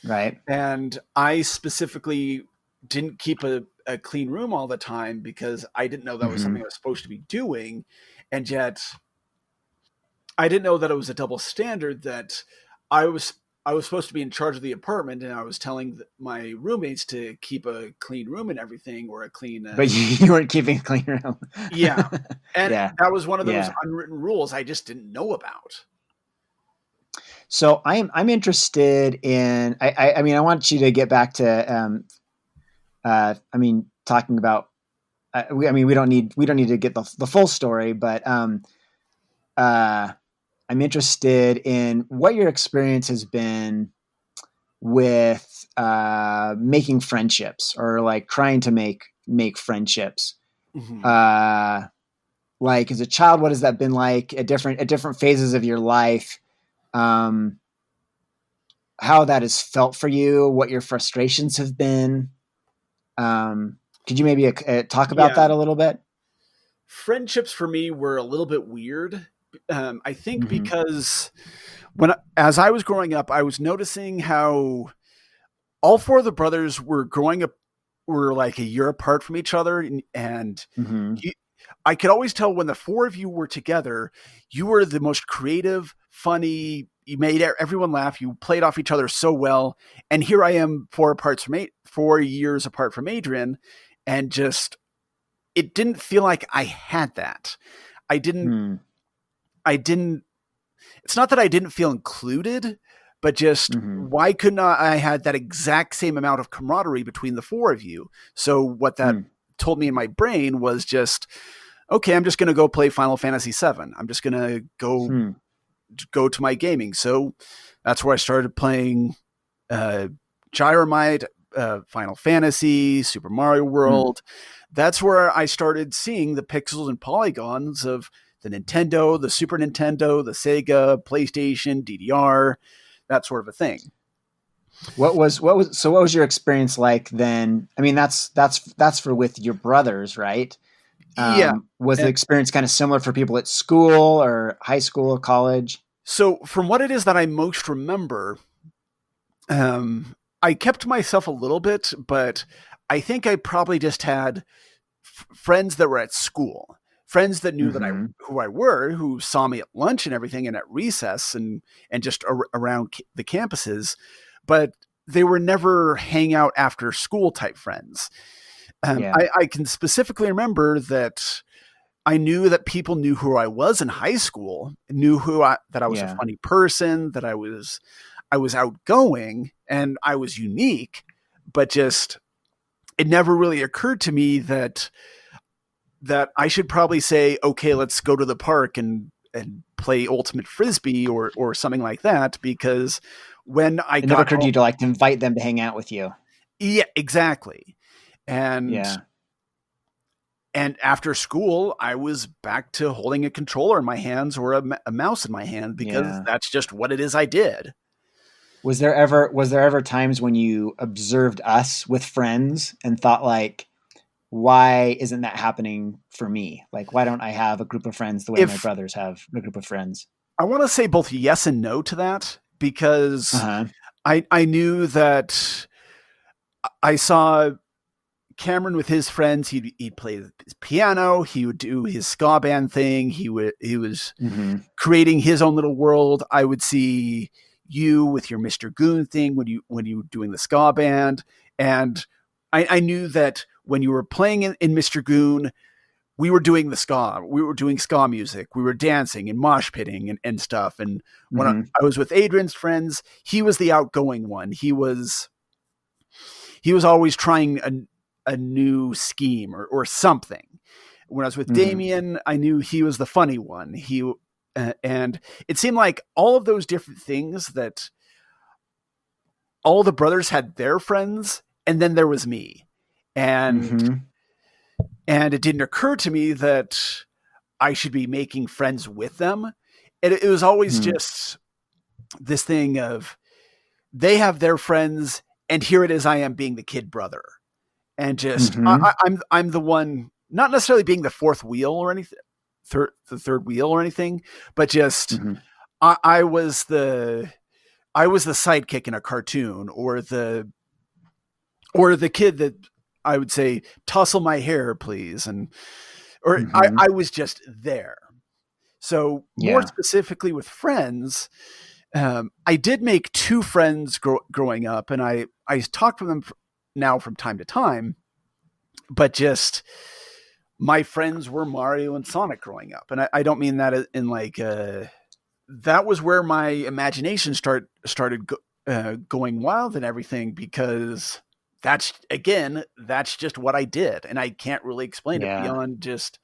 right? And I specifically didn't keep a clean room all the time, because I didn't know that was something I was supposed to be doing. And yet I didn't know that it was a double standard, that I was supposed to be in charge of the apartment, and I was telling my roommates to keep a clean room and everything, or a clean. But you weren't keeping a clean room. Yeah, and that was one of those unwritten rules I just didn't know about. So I'm interested in. I mean, I want you to get back to. Talking about. We don't need to get the full story, but I'm interested in what your experience has been with making friendships, or like trying to make friendships. Like as a child, what has that been like at different phases of your life? How that has felt for you, what your frustrations have been. Could you maybe talk about that a little bit? Friendships for me were a little bit weird. I think because as I was growing up, I was noticing how all four of the brothers were growing up, were like a year apart from each other. And I could always tell when the four of you were together, you were the most creative, funny, you made everyone laugh. You played off each other so well. And here I am 4 years apart from Adrian. And just, it didn't feel like I had that. It's not that I didn't feel included, but just why couldn't I had that exact same amount of camaraderie between the four of you? So what that told me in my brain was just, okay, I'm just going to go play Final Fantasy VII. I'm just going to go to my gaming. So that's where I started playing Gyromite, Final Fantasy, Super Mario World. That's where I started seeing the pixels and polygons of the Nintendo, the Super Nintendo, the Sega, PlayStation, DDR, that sort of a thing. What was your experience like then? I mean, that's for with your brothers, right? Was the experience kind of similar for people at school or high school or college? So from what it is that I most remember, I kept myself a little bit, but I think I probably just had friends that were at school, friends that knew who saw me at lunch and everything, and at recess and just around the campuses, but they were never hang out after school type friends. I can specifically remember that I knew that people knew who I was in high school, knew that I was a funny person, that I I was outgoing and I was unique, but just it never really occurred to me that I should probably say, okay, let's go to the park and play ultimate frisbee or something like that, because when I It never got occurred to home, you to like to invite them to hang out with you. yeah, exactly. And Yeah. and after school, I was back to holding a controller in my hands or a mouse in my hand, because Yeah. that's just what it is I did. Was there ever times when you observed us with friends and thought like, why isn't that happening for me? Like, why don't I have a group of friends the way my If brothers have a group of friends? I want to say both yes and no to that, because Uh-huh. I knew that I saw Cameron with his friends. He'd play his piano. He would do his ska band thing. He was Mm-hmm. creating his own little world. I would see you with your Mr. Goon thing when you were doing the ska band, and I knew that when you were playing in Mr. Goon, we were doing the ska. We were doing ska music. We were dancing and mosh pitting and stuff. And when Mm-hmm. I was with Adrian's friends, he was the outgoing one. He was always trying a new scheme or something. When I was with Mm-hmm. Damien, I knew he was the funny one. And it seemed like all of those different things, that all the brothers had their friends, and then there was me. And Mm-hmm. and it didn't occur to me that I should be making friends with them. And it was always Mm-hmm. just this thing of, they have their friends, and here it is, I am being the kid brother. And just Mm-hmm. I'm the one, not necessarily being the fourth wheel or anything, the third wheel or anything, but just Mm-hmm. I was the sidekick in a cartoon, or the kid that I would say, tussle my hair, please, or Mm-hmm. I was just there. So more Yeah. specifically with friends, I did make two friends growing up, and I talk to them now from time to time, but just my friends were Mario and Sonic growing up. And I don't mean that in like, that was where my imagination started going wild and everything, because that's just what I did. And I can't really explain it Yeah. beyond just,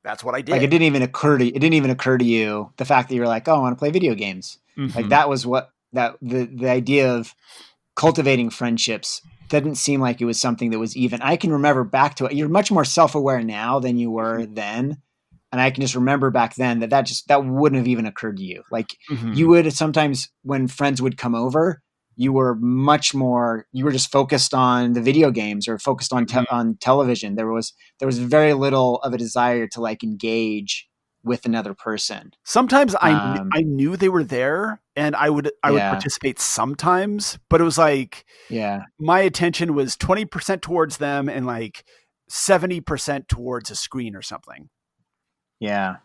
that's what I did. Like it didn't even occur to you the fact that you're like, oh, I want to play video games. Mm-hmm. Like that was what the idea of cultivating friendships didn't seem like it was something that was even. I can remember back to it. You're much more self-aware now than you were then. And I can just remember back then that wouldn't have even occurred to you. Like Mm-hmm. you would sometimes, when friends would come over, you were just focused on the video games or focused on on television. There was very little of a desire to like engage with another person. Sometimes I knew they were there, and I would Yeah. participate sometimes, but it was like, Yeah. my attention was 20% towards them and like 70% towards a screen or something. Yeah.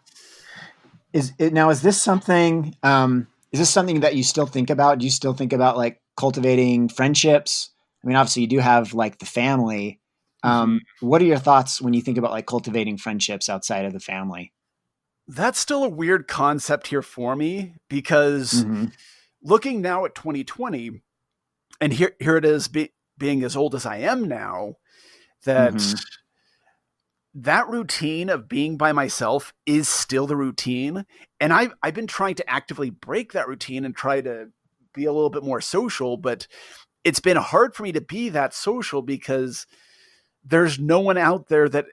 Is this something that you still think about? Do you still think about like cultivating friendships? I mean, obviously you do have like the family. What are your thoughts when you think about like cultivating friendships outside of the family? That's still a weird concept here for me, because looking now at 2020, and here it is, being as old as I am now, that routine of being by myself is still the routine. And I've been trying to actively break that routine and try to be a little bit more social, but it's been hard for me to be that social, because there's no one out there that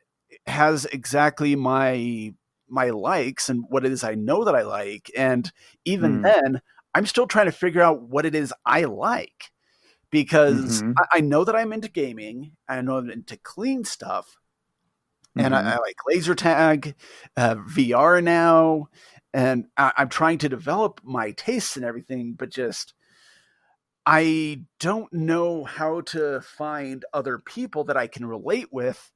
has exactly my likes and what it is I know that I like. And even then, I'm still trying to figure out what it is I like, because I know that I'm into gaming. I know I'm into clean stuff. And I like laser tag, VR now, and I'm trying to develop my tastes and everything, but just, I don't know how to find other people that I can relate with,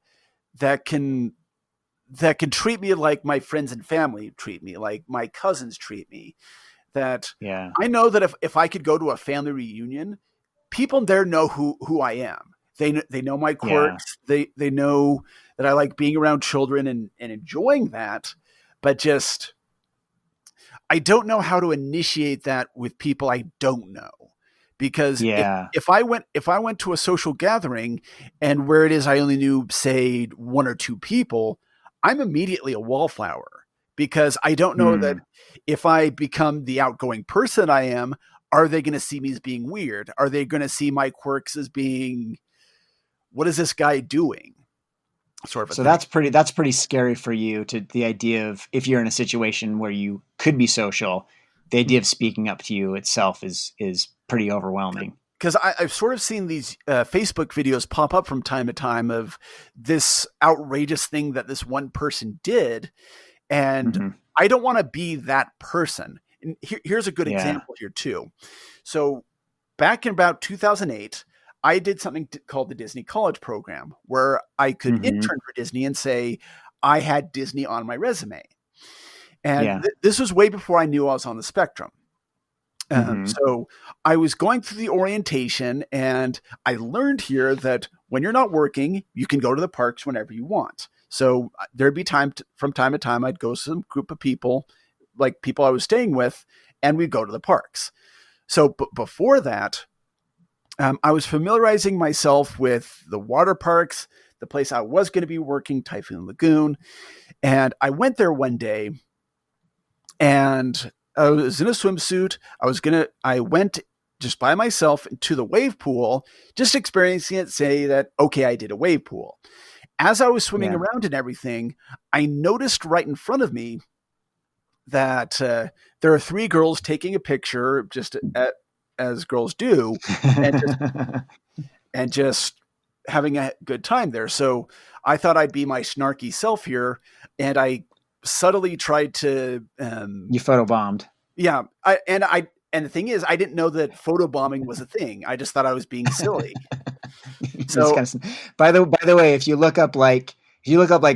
that can treat me like my friends and family treat me, like my cousins treat me. That I know that if I could go to a family reunion, people there know who I am. They know my quirks. Yeah. They know that I like being around children and enjoying that. But just, I don't know how to initiate that with people I don't know. Because Yeah. if I went to a social gathering and where it is I only knew, say, one or two people, I'm immediately a wallflower, because I don't know that if I become the outgoing person I am, are they going to see me as being weird? Are they going to see my quirks as being, what is this guy doing? Sort of a So thing. that's pretty scary for you, to the idea of, if you're in a situation where you could be social, the idea of speaking up to you itself is pretty overwhelming. Because I've sort of seen these Facebook videos pop up from time to time of this outrageous thing that this one person did. And I don't want to be that person. And here's a good example here too. So back in about 2008, I did something called the Disney College Program, where I could intern for Disney and say I had Disney on my resume. And this was way before I knew I was on the spectrum. So I was going through the orientation, and I learned here that when you're not working, you can go to the parks whenever you want. So there'd be from time to time, I'd go to some group of people, like people I was staying with, and we'd go to the parks. So before that, I was familiarizing myself with the water parks, the place I was going to be working, Typhoon Lagoon. And I went there one day, and I was in a swimsuit. I went just by myself to the wave pool, just experiencing it, say that, okay, I did a wave pool. As I was swimming around and everything, I noticed right in front of me that there are three girls taking a picture, just as girls do, and just having a good time there. So I thought I'd be my snarky self here, and I subtly tried to you photobombed. Yeah. And the thing is, I didn't know that photobombing was a thing. I just thought I was being silly. So by the way, if you look up like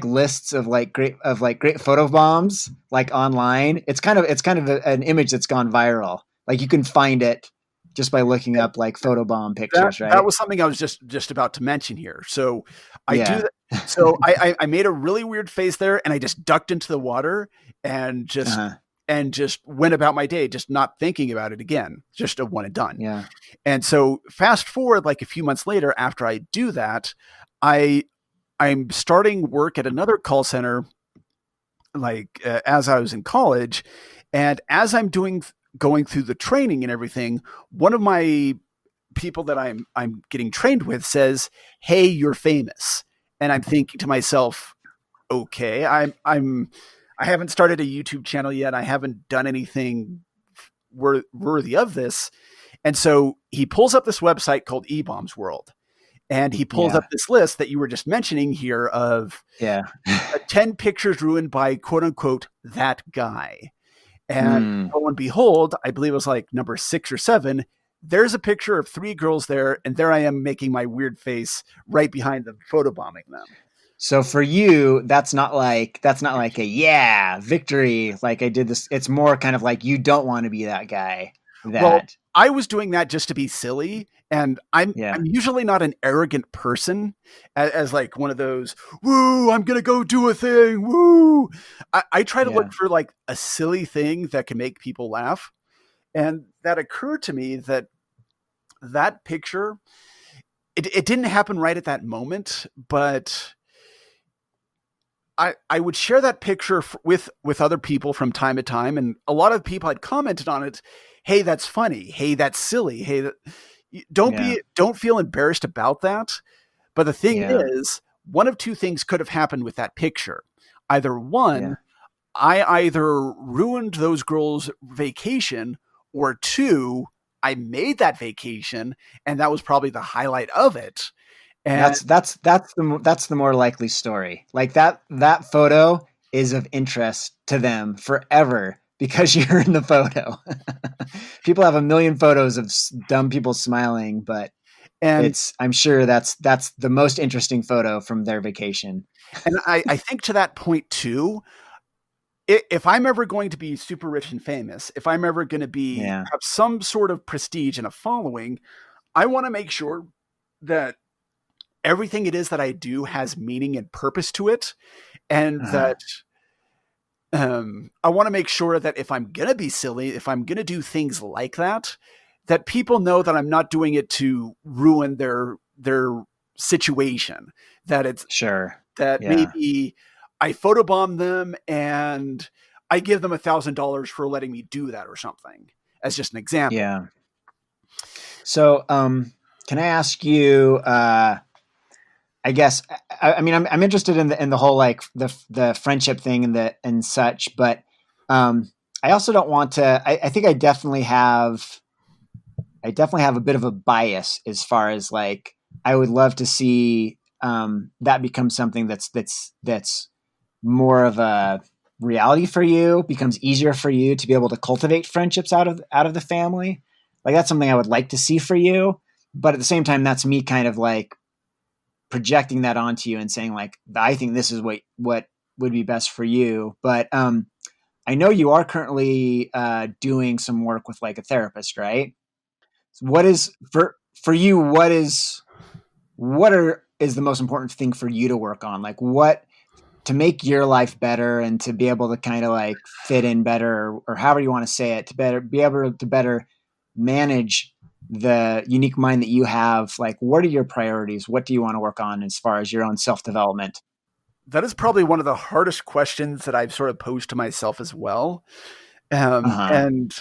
lists of great photo bombs like online, it's kind of an image that's gone viral. Like, you can find it just by looking up like photobomb pictures, right? That was something I was just about to mention here. So I do that. So I made a really weird face there, and I just ducked into the water and just went about my day, just not thinking about it again, just a one and done. Yeah. And so fast forward like a few months later, after I do that, I'm starting work at another call center, as I was in college. And as I'm going through the training and everything, one of my people that I'm getting trained with says, "Hey, you're famous." And I'm thinking to myself, okay, I haven't started a YouTube channel yet. I haven't done anything worthy of this. And so he pulls up this website called eBombs World, and he pulls up this list that you were just mentioning here of 10 pictures ruined by quote unquote that guy. And lo and behold, I believe it was like number 6 or 7. There's a picture of 3 girls there, and there I am making my weird face right behind them, photobombing them. So for you, that's not like a victory. Like, I did this. It's more kind of like, you don't want to be that guy. Well, I was doing that just to be silly. And I'm usually not an arrogant person as like one of those, woo, I'm going to go do a thing. Woo. I try to look for like a silly thing that can make people laugh. And that occurred to me that picture, it didn't happen right at that moment, but I would share that picture with other people from time to time. And a lot of people had commented on it. Hey, that's funny. Hey, that's silly. Hey, don't feel embarrassed about that. But the thing is, one of two things could have happened with that picture. Either one, I either ruined those girls' vacation, or 2, I made that vacation, and that was probably the highlight of it. And that's the more likely story. Like, that photo is of interest to them forever because you're in the photo. People have a million photos of dumb people smiling, but I'm sure that's the most interesting photo from their vacation. And I think to that point too, if I'm ever going to be super rich and famous, if I'm ever going to have some sort of prestige and a following, I want to make sure that everything it is that I do has meaning and purpose to it, and that I want to make sure that if I'm going to be silly, if I'm going to do things like that, that people know that I'm not doing it to ruin their situation, that it's Sure. that Yeah. maybe I photobomb them and I give them $1,000 for letting me do that or something, as just an example. Yeah. So, can I ask you, I guess, I mean, I'm interested in the whole, like the friendship thing and such, but, I also don't want to, I think I definitely have a bit of a bias as far as like, I would love to see, that become something that's more of a reality for you, becomes easier for you to be able to cultivate friendships out of the family. Like that's something I would like to see for you. But at the same time, that's me kind of like projecting that onto you and saying like, I think this is what would be best for you. But, I know you are currently, doing some work with like a therapist, right? So what is for you? Is the most important thing for you to work on? Like what to make your life better and to be able to kind of like fit in better, or however you want to say it, to better be able to better manage the unique mind that you have. Like, what are your priorities? What do you want to work on as far as your own self-development? That is probably one of the hardest questions that I've sort of posed to myself as well. Uh-huh. And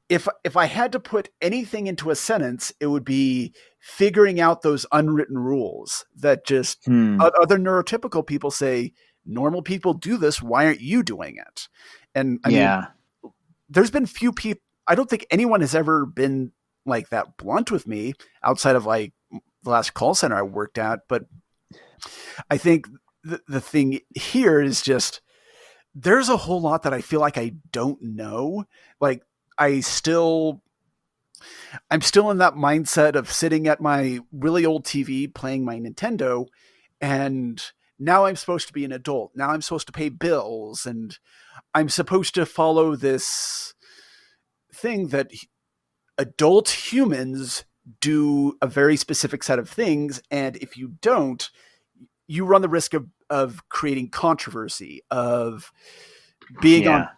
if I had to put anything into a sentence, it would be figuring out those unwritten rules that just other neurotypical people say, normal people do this. Why aren't you doing it? And I mean, Yeah. there's been few people, I don't think anyone has ever been like that blunt with me outside of like the last call center I worked at. But I think the thing here is just, there's a whole lot that I feel like I don't know. Like I'm still in that mindset of sitting at my really old TV playing my Nintendo, and now I'm supposed to be an adult. Now I'm supposed to pay bills, and I'm supposed to follow this thing that adult humans do a very specific set of things, and if you don't, you run the risk of creating controversy, of being on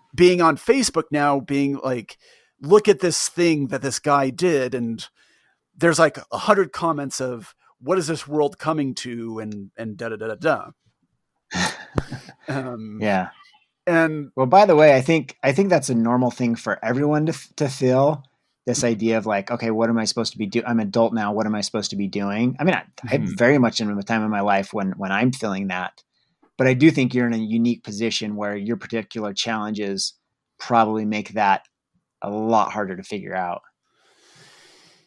Facebook now, being like, look at this thing that this guy did, and there's like 100 comments of what is this world coming to, and da da da da da. Yeah. And Well, by the way, I think that's a normal thing for everyone to feel, this idea of like, okay, what am I supposed to be doing? I'm an adult now. What am I supposed to be doing? I mean, I very much in a time in my life when I'm feeling that, but I do think you're in a unique position where your particular challenges probably make that a lot harder to figure out.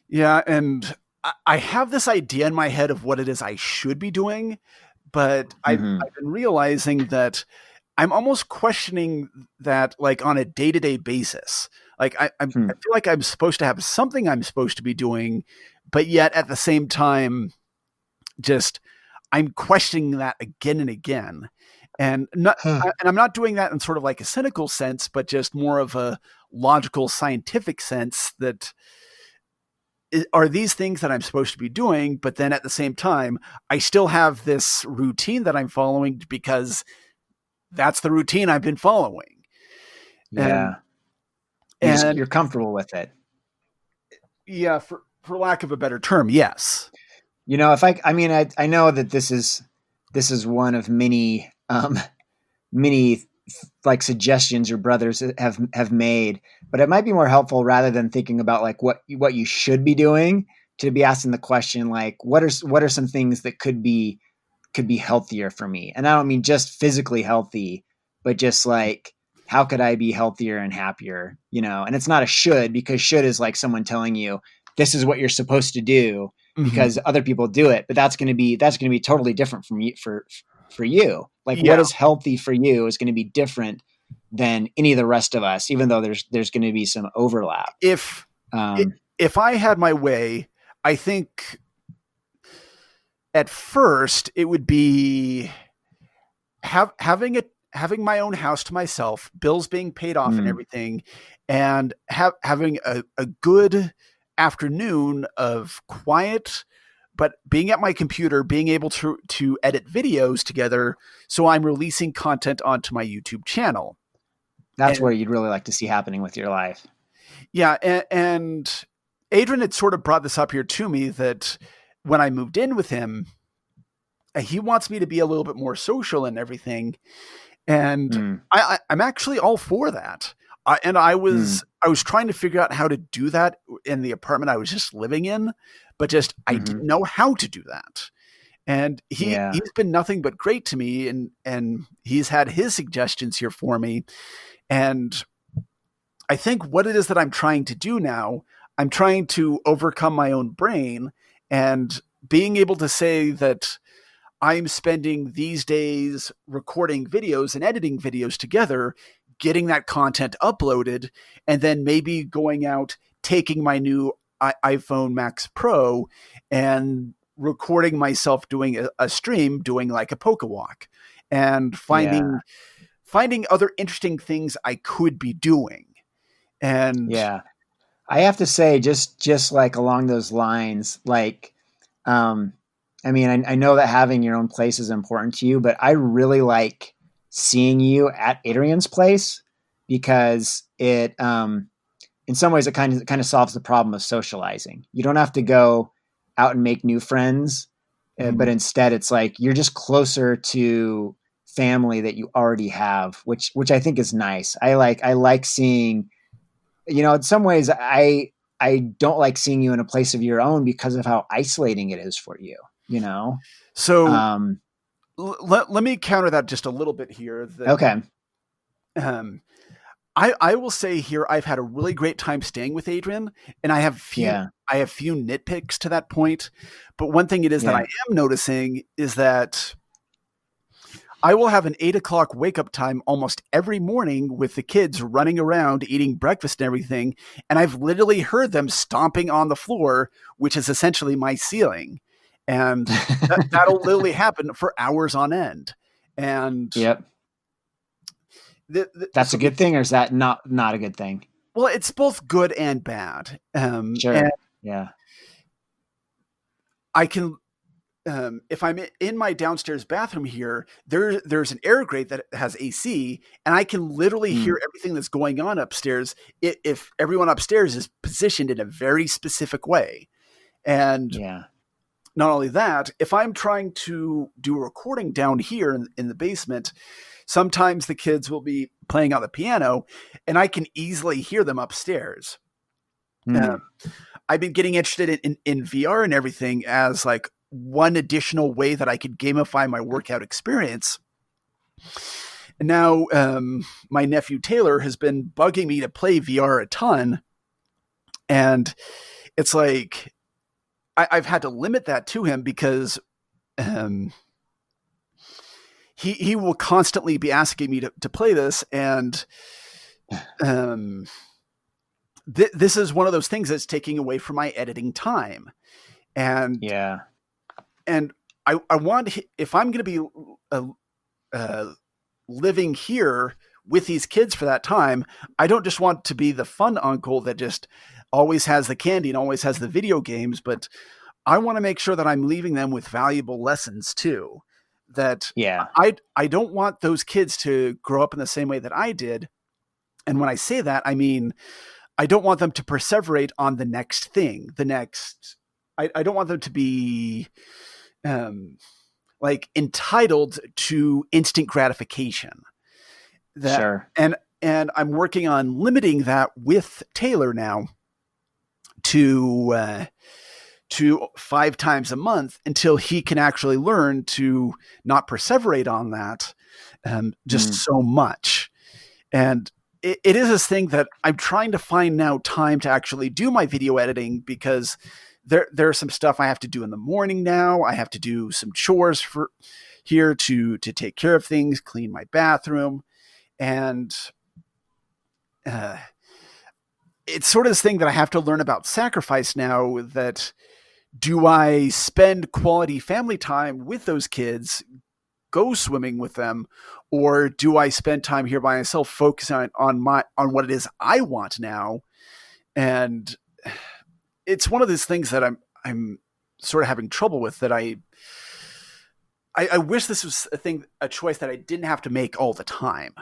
yeah, and I have this idea in my head of what it is I should be doing, but I've been realizing that I'm almost questioning that like on a day-to-day basis. Like I feel like I'm supposed to have something I'm supposed to be doing, but yet at the same time, just I'm questioning that again and again. And I'm not doing that in sort of like a cynical sense, but just more of a logical, scientific sense that are these things that I'm supposed to be doing, but then at the same time, I still have this routine that I'm following because that's the routine I've been following. Yeah. And you're comfortable with it. Yeah, for lack of a better term, yes. You know, I know that this is one of many, many like suggestions your brothers have made, but it might be more helpful rather than thinking about like what you should be doing, to be asking the question like, what are some things that could be healthier for me? And I don't mean just physically healthy, but just like, how could I be healthier and happier? You know, and it's not a should, because should is like someone telling you this is what you're supposed to do because other people do it, but that's going to be totally different from you for you. Like what is healthy for you is going to be different than any of the rest of us, even though there's going to be some overlap. If I had my way, I think at first it would be having my own house to myself, bills being paid off and everything, and having a good afternoon of quiet, but being at my computer, being able to edit videos together, so I'm releasing content onto my YouTube channel. That's what you'd really like to see happening with your life. Yeah, and Adrian had sort of brought this up here to me that when I moved in with him, he wants me to be a little bit more social and everything, and I'm actually all for that. I was trying to figure out how to do that in the apartment I was just living in, but I didn't know how to do that. And he's been nothing but great to me, and he's had his suggestions here for me. And I think what it is that I'm trying to do now, I'm trying to overcome my own brain and being able to say that I'm spending these days recording videos and editing videos together, getting that content uploaded, and then maybe going out, taking my new iPhone Max Pro and recording myself doing a stream, doing like a poke walk, and finding other interesting things I could be doing. And yeah, I have to say, just like along those lines, like, I mean, I know that having your own place is important to you, but I really like seeing you at Adrian's place because it, in some ways, it kind of solves the problem of socializing. You don't have to go out and make new friends, but instead, it's like you're just closer to family that you already have, which I think is nice. I like seeing, in some ways, I don't like seeing you in a place of your own because of how isolating it is for you. So let me counter that just a little bit here. Okay. I will say here, I've had a really great time staying with Adrian, and I have few nitpicks to that point. But one thing it is that I am noticing is that I will have an 8 o'clock wake up time almost every morning with the kids running around, eating breakfast and everything. And I've literally heard them stomping on the floor, which is essentially my ceiling. And that'll literally happen for hours on end. And that's a good thing, or is that not a good thing? Well, it's both good and bad. Sure. I can, if I'm in my downstairs bathroom here, there's an air grate that has AC, and I can literally hear everything that's going on upstairs if everyone upstairs is positioned in a very specific way. And not only that, if I'm trying to do a recording down here in the basement, sometimes the kids will be playing on the piano, and I can easily hear them upstairs. I've been getting interested in VR and everything as like one additional way that I could gamify my workout experience. And now my nephew Taylor has been bugging me to play VR a ton. And it's like, I've had to limit that to him because he will constantly be asking me to play this. And this is one of those things that's taking away from my editing time. And and I want, if I'm going to be living here with these kids for that time, I don't just want to be the fun uncle that just always has the candy and always has the video games, but I want to make sure that I'm leaving them with valuable lessons too. That I don't want those kids to grow up in the same way that I did. And when I say that, I mean, I don't want them to perseverate on the next thing, I don't want them to be like entitled to instant gratification. And I'm working on limiting that with Taylor now to 5 times a month until he can actually learn to not perseverate on that just so much. And it is this thing that I'm trying to find now time to actually do my video editing, because there's some stuff I have to do in the morning now. I have to do some chores for here to take care of things, clean my bathroom. And it's sort of this thing that I have to learn about sacrifice now, that do I spend quality family time with those kids, go swimming with them, or do I spend time here by myself focusing on what it is I want now? And it's one of those things that I'm sort of having trouble with that I wish this was a choice that I didn't have to make all the time.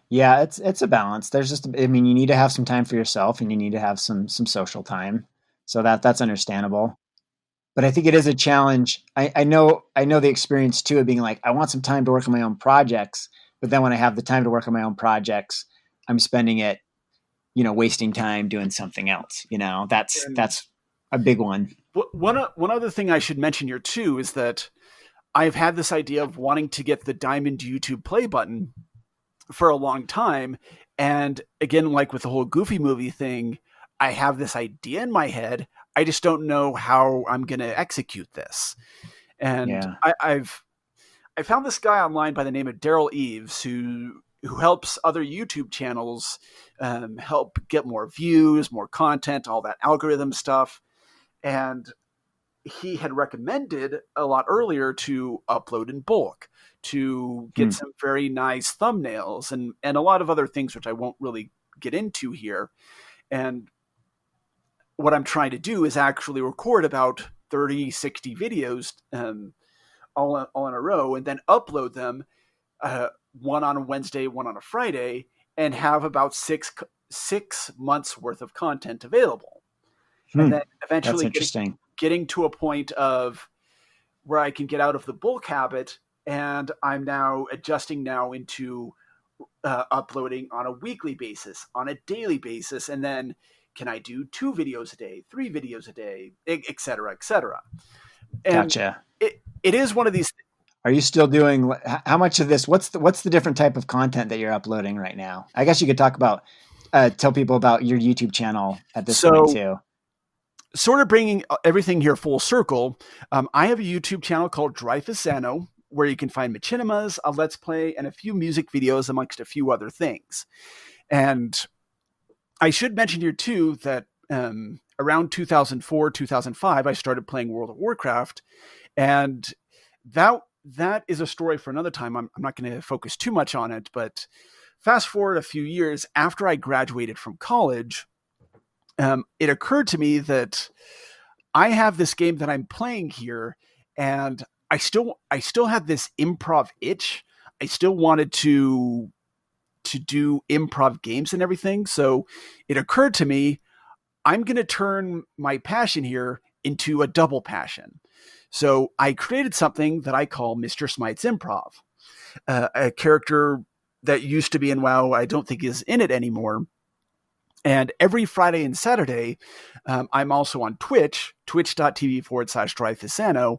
Yeah, it's a balance. There's just, I mean, you need to have some time for yourself, and you need to have some social time. So that's understandable. But I think it is a challenge. I know the experience too of being like, I want some time to work on my own projects, but then when I have the time to work on my own projects, I'm spending it, wasting time doing something else. That's a big one. One other thing I should mention here too is that I've had this idea of wanting to get the diamond YouTube play button for a long time. And again, like with the whole Goofy movie thing, I have this idea in my head. I just don't know how I'm going to execute this. And Yeah. I found this guy online by the name of Daryl Eves who helps other YouTube channels help get more views, more content, all that algorithm stuff. And he had recommended a lot earlier to upload in bulk, to get some very nice thumbnails and a lot of other things, which I won't really get into here. And what I'm trying to do is actually record about 30, 60 videos all in a row, and then upload them, one on a Wednesday, one on a Friday, and have about six months worth of content available. And then eventually getting to a point of where I can get out of the bulk habit, and I'm now adjusting into uploading on a weekly basis, on a daily basis, and then can I do 2 videos a day, 3 videos a day, et cetera, et cetera. And gotcha. It is one of these. Are you still doing, how much of this, what's the different type of content that you're uploading right now? I guess you could talk about, tell people about your YouTube channel at this point too. Sort of bringing everything here full circle. I have a YouTube channel called Dreyfusano, where you can find machinimas, a Let's Play, and a few music videos amongst a few other things. And I should mention here too that around 2004, 2005, I started playing World of Warcraft, and that is a story for another time. I'm not going to focus too much on it, but fast forward a few years after I graduated from college, it occurred to me that I have this game that I'm playing here, and I still had this improv itch. I still wanted to do improv games and everything. So it occurred to me, I'm going to turn my passion here into a double passion. So I created something that I call Mr. Smite's Improv, a character that used to be in WoW. I don't think is in it anymore. And every Friday and Saturday, I'm also on Twitch, twitch.tv/Dreyfusano.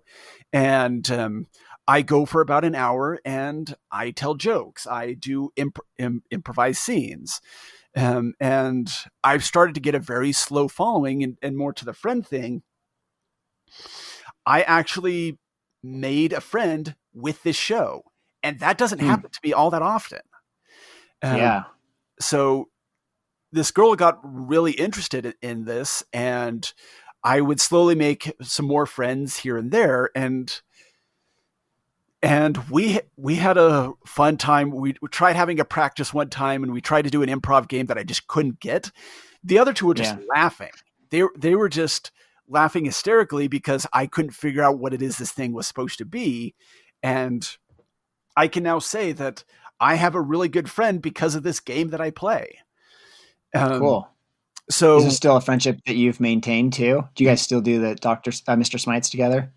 And I go for about an hour and I tell jokes. I do improvise scenes. And I've started to get a very slow following, and more to the friend thing. I actually made a friend with this show, and that doesn't happen to me all that often. So this girl got really interested in this, and I would slowly make some more friends here and there. And we had a fun time. We tried having a practice one time, and we tried to do an improv game that I just couldn't get. The other two were just laughing. They were just laughing hysterically because I couldn't figure out what it is this thing was supposed to be. And I can now say that I have a really good friend because of this game that I play. Cool. So is this still a friendship that you've maintained too? Do you guys still do the Mr. Smites together?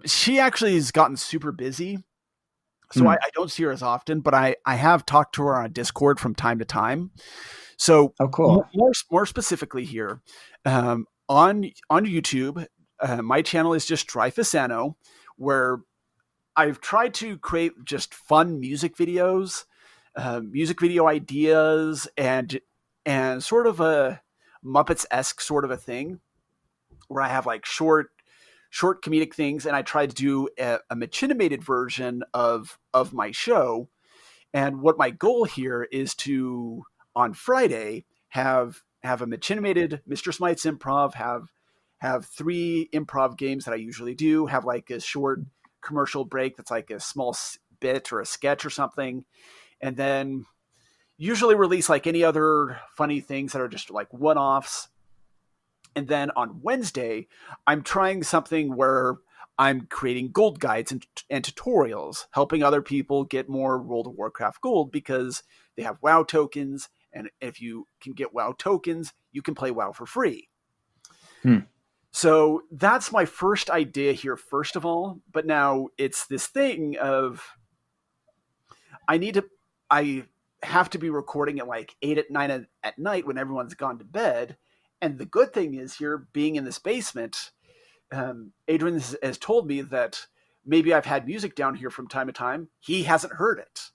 She actually has gotten super busy, so I don't see her as often, but I have talked to her on Discord from time to time. So cool. More specifically here, on YouTube, my channel is just Dreyfusano, where I've tried to create just fun music videos, music video ideas, and sort of a Muppets-esque sort of a thing, where I have like short comedic things, and I try to do a machinimated version of my show. And what my goal here is to, on Friday, have a machinimated Mr. Smite's Improv, have 3 improv games that I usually do, have like a short commercial break that's like a small bit or a sketch or something, and then usually release like any other funny things that are just like one-offs. And then on Wednesday, I'm trying something where I'm creating gold guides and tutorials, helping other people get more World of Warcraft gold because they have WoW tokens. And if you can get WoW tokens, you can play WoW for free. So that's my first idea here, first of all. But now it's this thing of I have to be recording at like 8 at 9 at night when everyone's gone to bed. And the good thing is here, being in this basement, Adrian has told me that maybe I've had music down here from time to time. He hasn't heard it.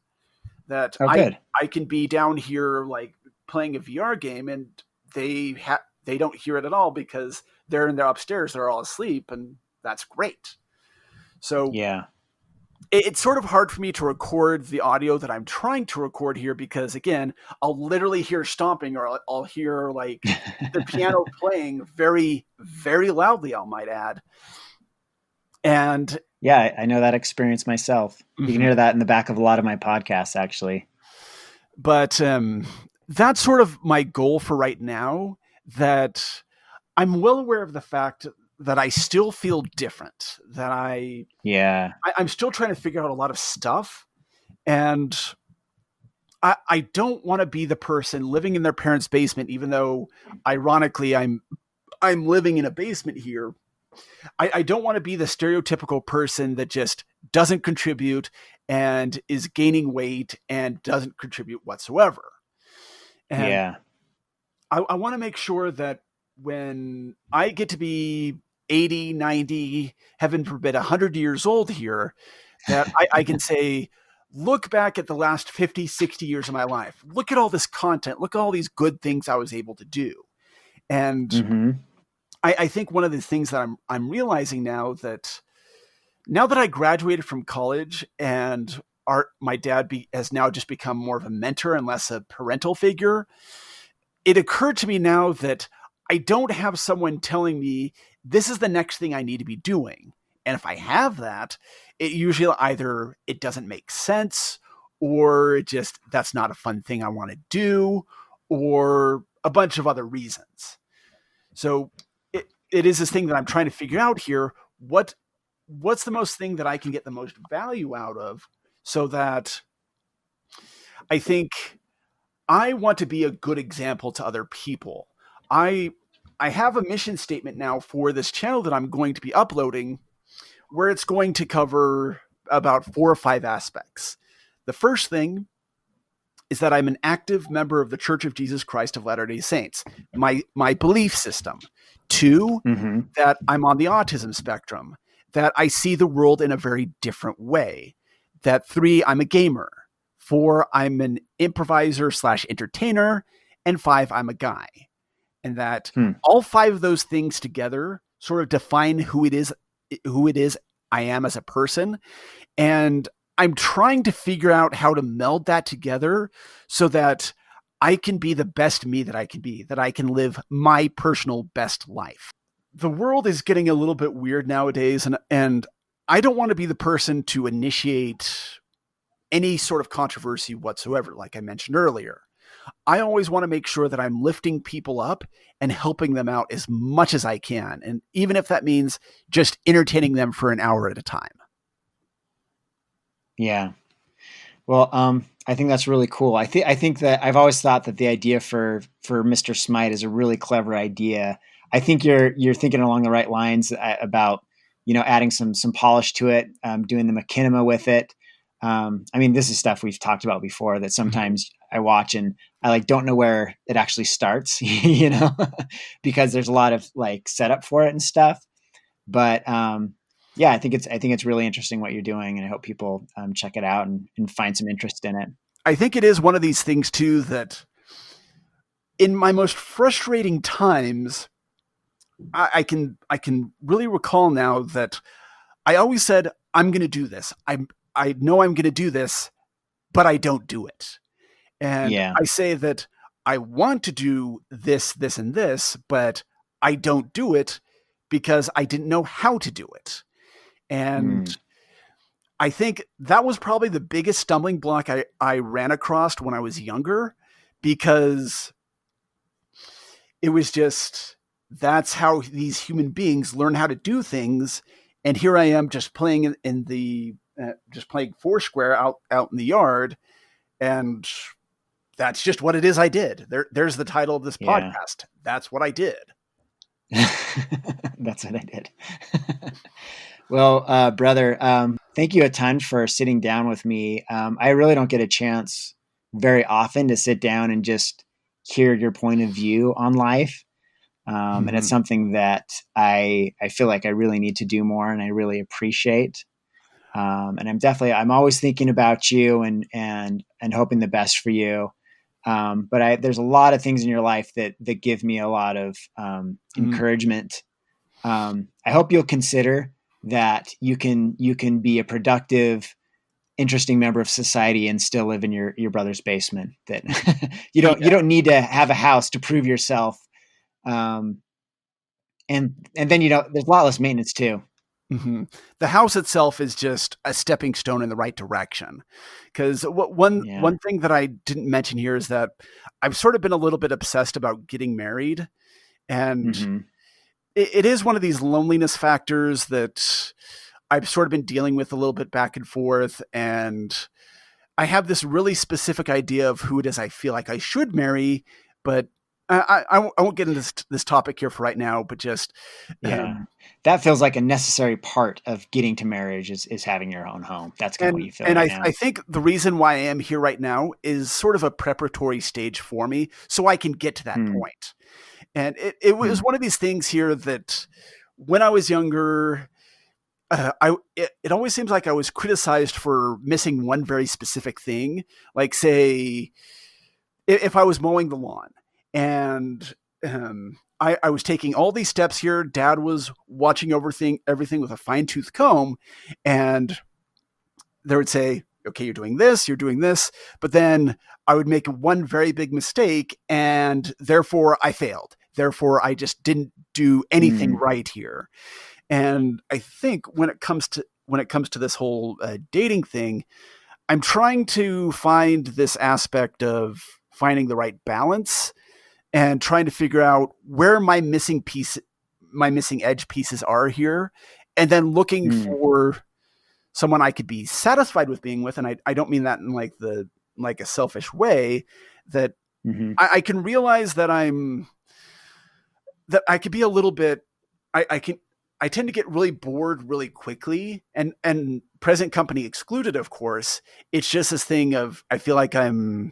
That I can be down here like playing a VR game and they don't hear it at all because they're in their upstairs. They're all asleep, and that's great. So yeah, it's sort of hard for me to record the audio that I'm trying to record here because, again, I'll literally hear stomping or I'll hear like the piano playing very, very loudly, I might add. And yeah, I know that experience myself. You can hear that in the back of a lot of my podcasts, actually. But that's sort of my goal for right now, that I'm well aware of the fact that I still feel different, that I'm still trying to figure out a lot of stuff. And I don't want to be the person living in their parents' basement, even though ironically I'm living in a basement here. I don't want to be the stereotypical person that just doesn't contribute and is gaining weight and doesn't contribute whatsoever. And I want to make sure that when I get to be 80, 90, heaven forbid, 100 years old here, that I can say, look back at the last 50, 60 years of my life. Look at all this content. Look at all these good things I was able to do. And I think one of the things that I'm realizing now that I graduated from college and my dad has now just become more of a mentor and less a parental figure, it occurred to me now that I don't have someone telling me this is the next thing I need to be doing. And if I have that, it usually either it doesn't make sense or just that's not a fun thing I want to do or a bunch of other reasons. So it is this thing that I'm trying to figure out here. What's the most thing that I can get the most value out of, so that I think I want to be a good example to other people. I have a mission statement now for this channel that I'm going to be uploading, where it's going to cover about 4 or 5 aspects. The first thing is that I'm an active member of the Church of Jesus Christ of Latter-day Saints, my belief system. 2, that I'm on the autism spectrum, that I see the world in a very different way. That 3, I'm a gamer. 4, I'm an improviser / entertainer. And 5, I'm a guy. And that all 5 of those things together sort of define who it is I am as a person. And I'm trying to figure out how to meld that together so that I can be the best me that I can be, that I can live my personal best life. The world is getting a little bit weird nowadays, and I don't want to be the person to initiate any sort of controversy whatsoever, like I mentioned earlier. I always want to make sure that I'm lifting people up and helping them out as much as I can. And even if that means just entertaining them for an hour at a time. Yeah. Well, I think that's really cool. I think that I've always thought that the idea for Mr. Smite is a really clever idea. I think you're thinking along the right lines about, adding some polish to it, doing the machinima with it. I mean, this is stuff we've talked about before that sometimes I watch and I don't know where it actually starts, because there's a lot of setup for it and stuff. But yeah, I think it's really interesting what you're doing, and I hope people check it out and find some interest in it. I think it is one of these things too that in my most frustrating times, I can really recall now that I always said, I'm going to do this. I know I'm going to do this, but I don't do it. And I say that I want to do this, this, and this, but I don't do it because I didn't know how to do it. And I think that was probably the biggest stumbling block I ran across when I was younger, because it was just, that's how these human beings learn how to do things. And here I am just playing just playing Foursquare out in the yard. And that's just what it is I did. There's the title of this podcast. That's what I did. That's what I did. Well, brother, thank you a ton for sitting down with me. I really don't get a chance very often to sit down and just hear your point of view on life. And it's something that I feel like I really need to do more, and I really appreciate. And I'm always thinking about you and hoping the best for you. But there's a lot of things in your life that give me a lot of encouragement. I hope you'll consider that you can be a productive, interesting member of society and still live in your brother's basement. That you don't need to have a house to prove yourself. And then there's a lot less maintenance too. Mm-hmm. The house itself is just a stepping stone in the right direction. Because one thing that I didn't mention here is that I've sort of been a little bit obsessed about getting married, and it is one of these loneliness factors that I've sort of been dealing with a little bit back and forth. And I have this really specific idea of who it is I feel like I should marry, but I won't get into this topic here for right now, but just that feels like a necessary part of getting to marriage is having your own home. That's kind of what you feel. And I think the reason why I am here right now is sort of a preparatory stage for me, so I can get to that point. And it was one of these things here that when I was younger, it always seems like I was criticized for missing one very specific thing, like say if I was mowing the lawn. And I was taking all these steps here. Dad was watching everything with a fine-tooth comb. And they would say, okay, you're doing this. But then I would make one very big mistake, and therefore I failed. Therefore, I just didn't do anything right here. And I think when it comes to this whole dating thing, I'm trying to find this aspect of finding the right balance and trying to figure out where my missing edge pieces are here, and then looking for someone I could be satisfied with being with. And I don't mean that in like a selfish way, that I can realize that I could be a little bit, I tend to get really bored really quickly, and present company excluded, of course. It's just this thing of, I feel like I'm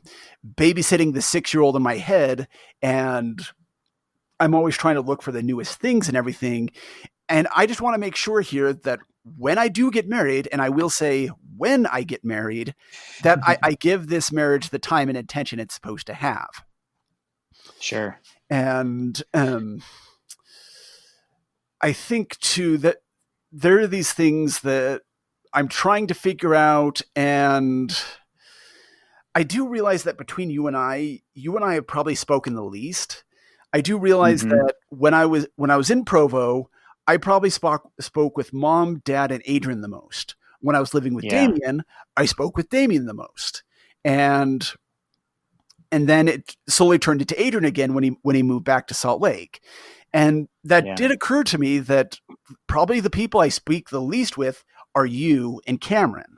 babysitting the 6-year-old in my head, and I'm always trying to look for the newest things and everything. And I just want to make sure here that when I do get married, and I will say when I get married, that I give this marriage the time and attention it's supposed to have. Sure. And I think too that there are these things that I'm trying to figure out, and I do realize that between you and I have probably spoken the least. I do realize that when I was in Provo, I probably spoke with Mom, Dad, and Adrian the most. When I was living with Damien, I spoke with Damien the most, and then it slowly turned into Adrian again when he moved back to Salt Lake. And that did occur to me that probably the people I speak the least with are you and Cameron.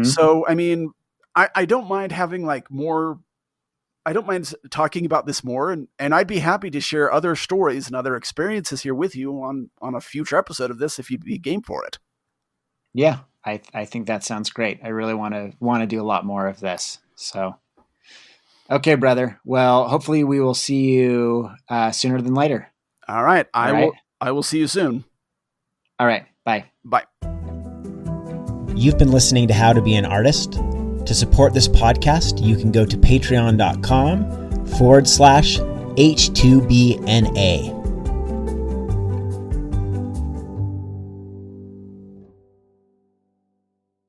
So, I mean, I don't mind having more, I don't mind talking about this more. And I'd be happy to share other stories and other experiences here with you on a future episode of this, if you'd be game for it. Yeah, I think that sounds great. I really want to do a lot more of this. So. Okay, brother. Well, hopefully we will see you sooner than later. All right. I will see you soon. All right. Bye. Bye. You've been listening to How to Be an Artist. To support this podcast, you can go to patreon.com/H2BNA.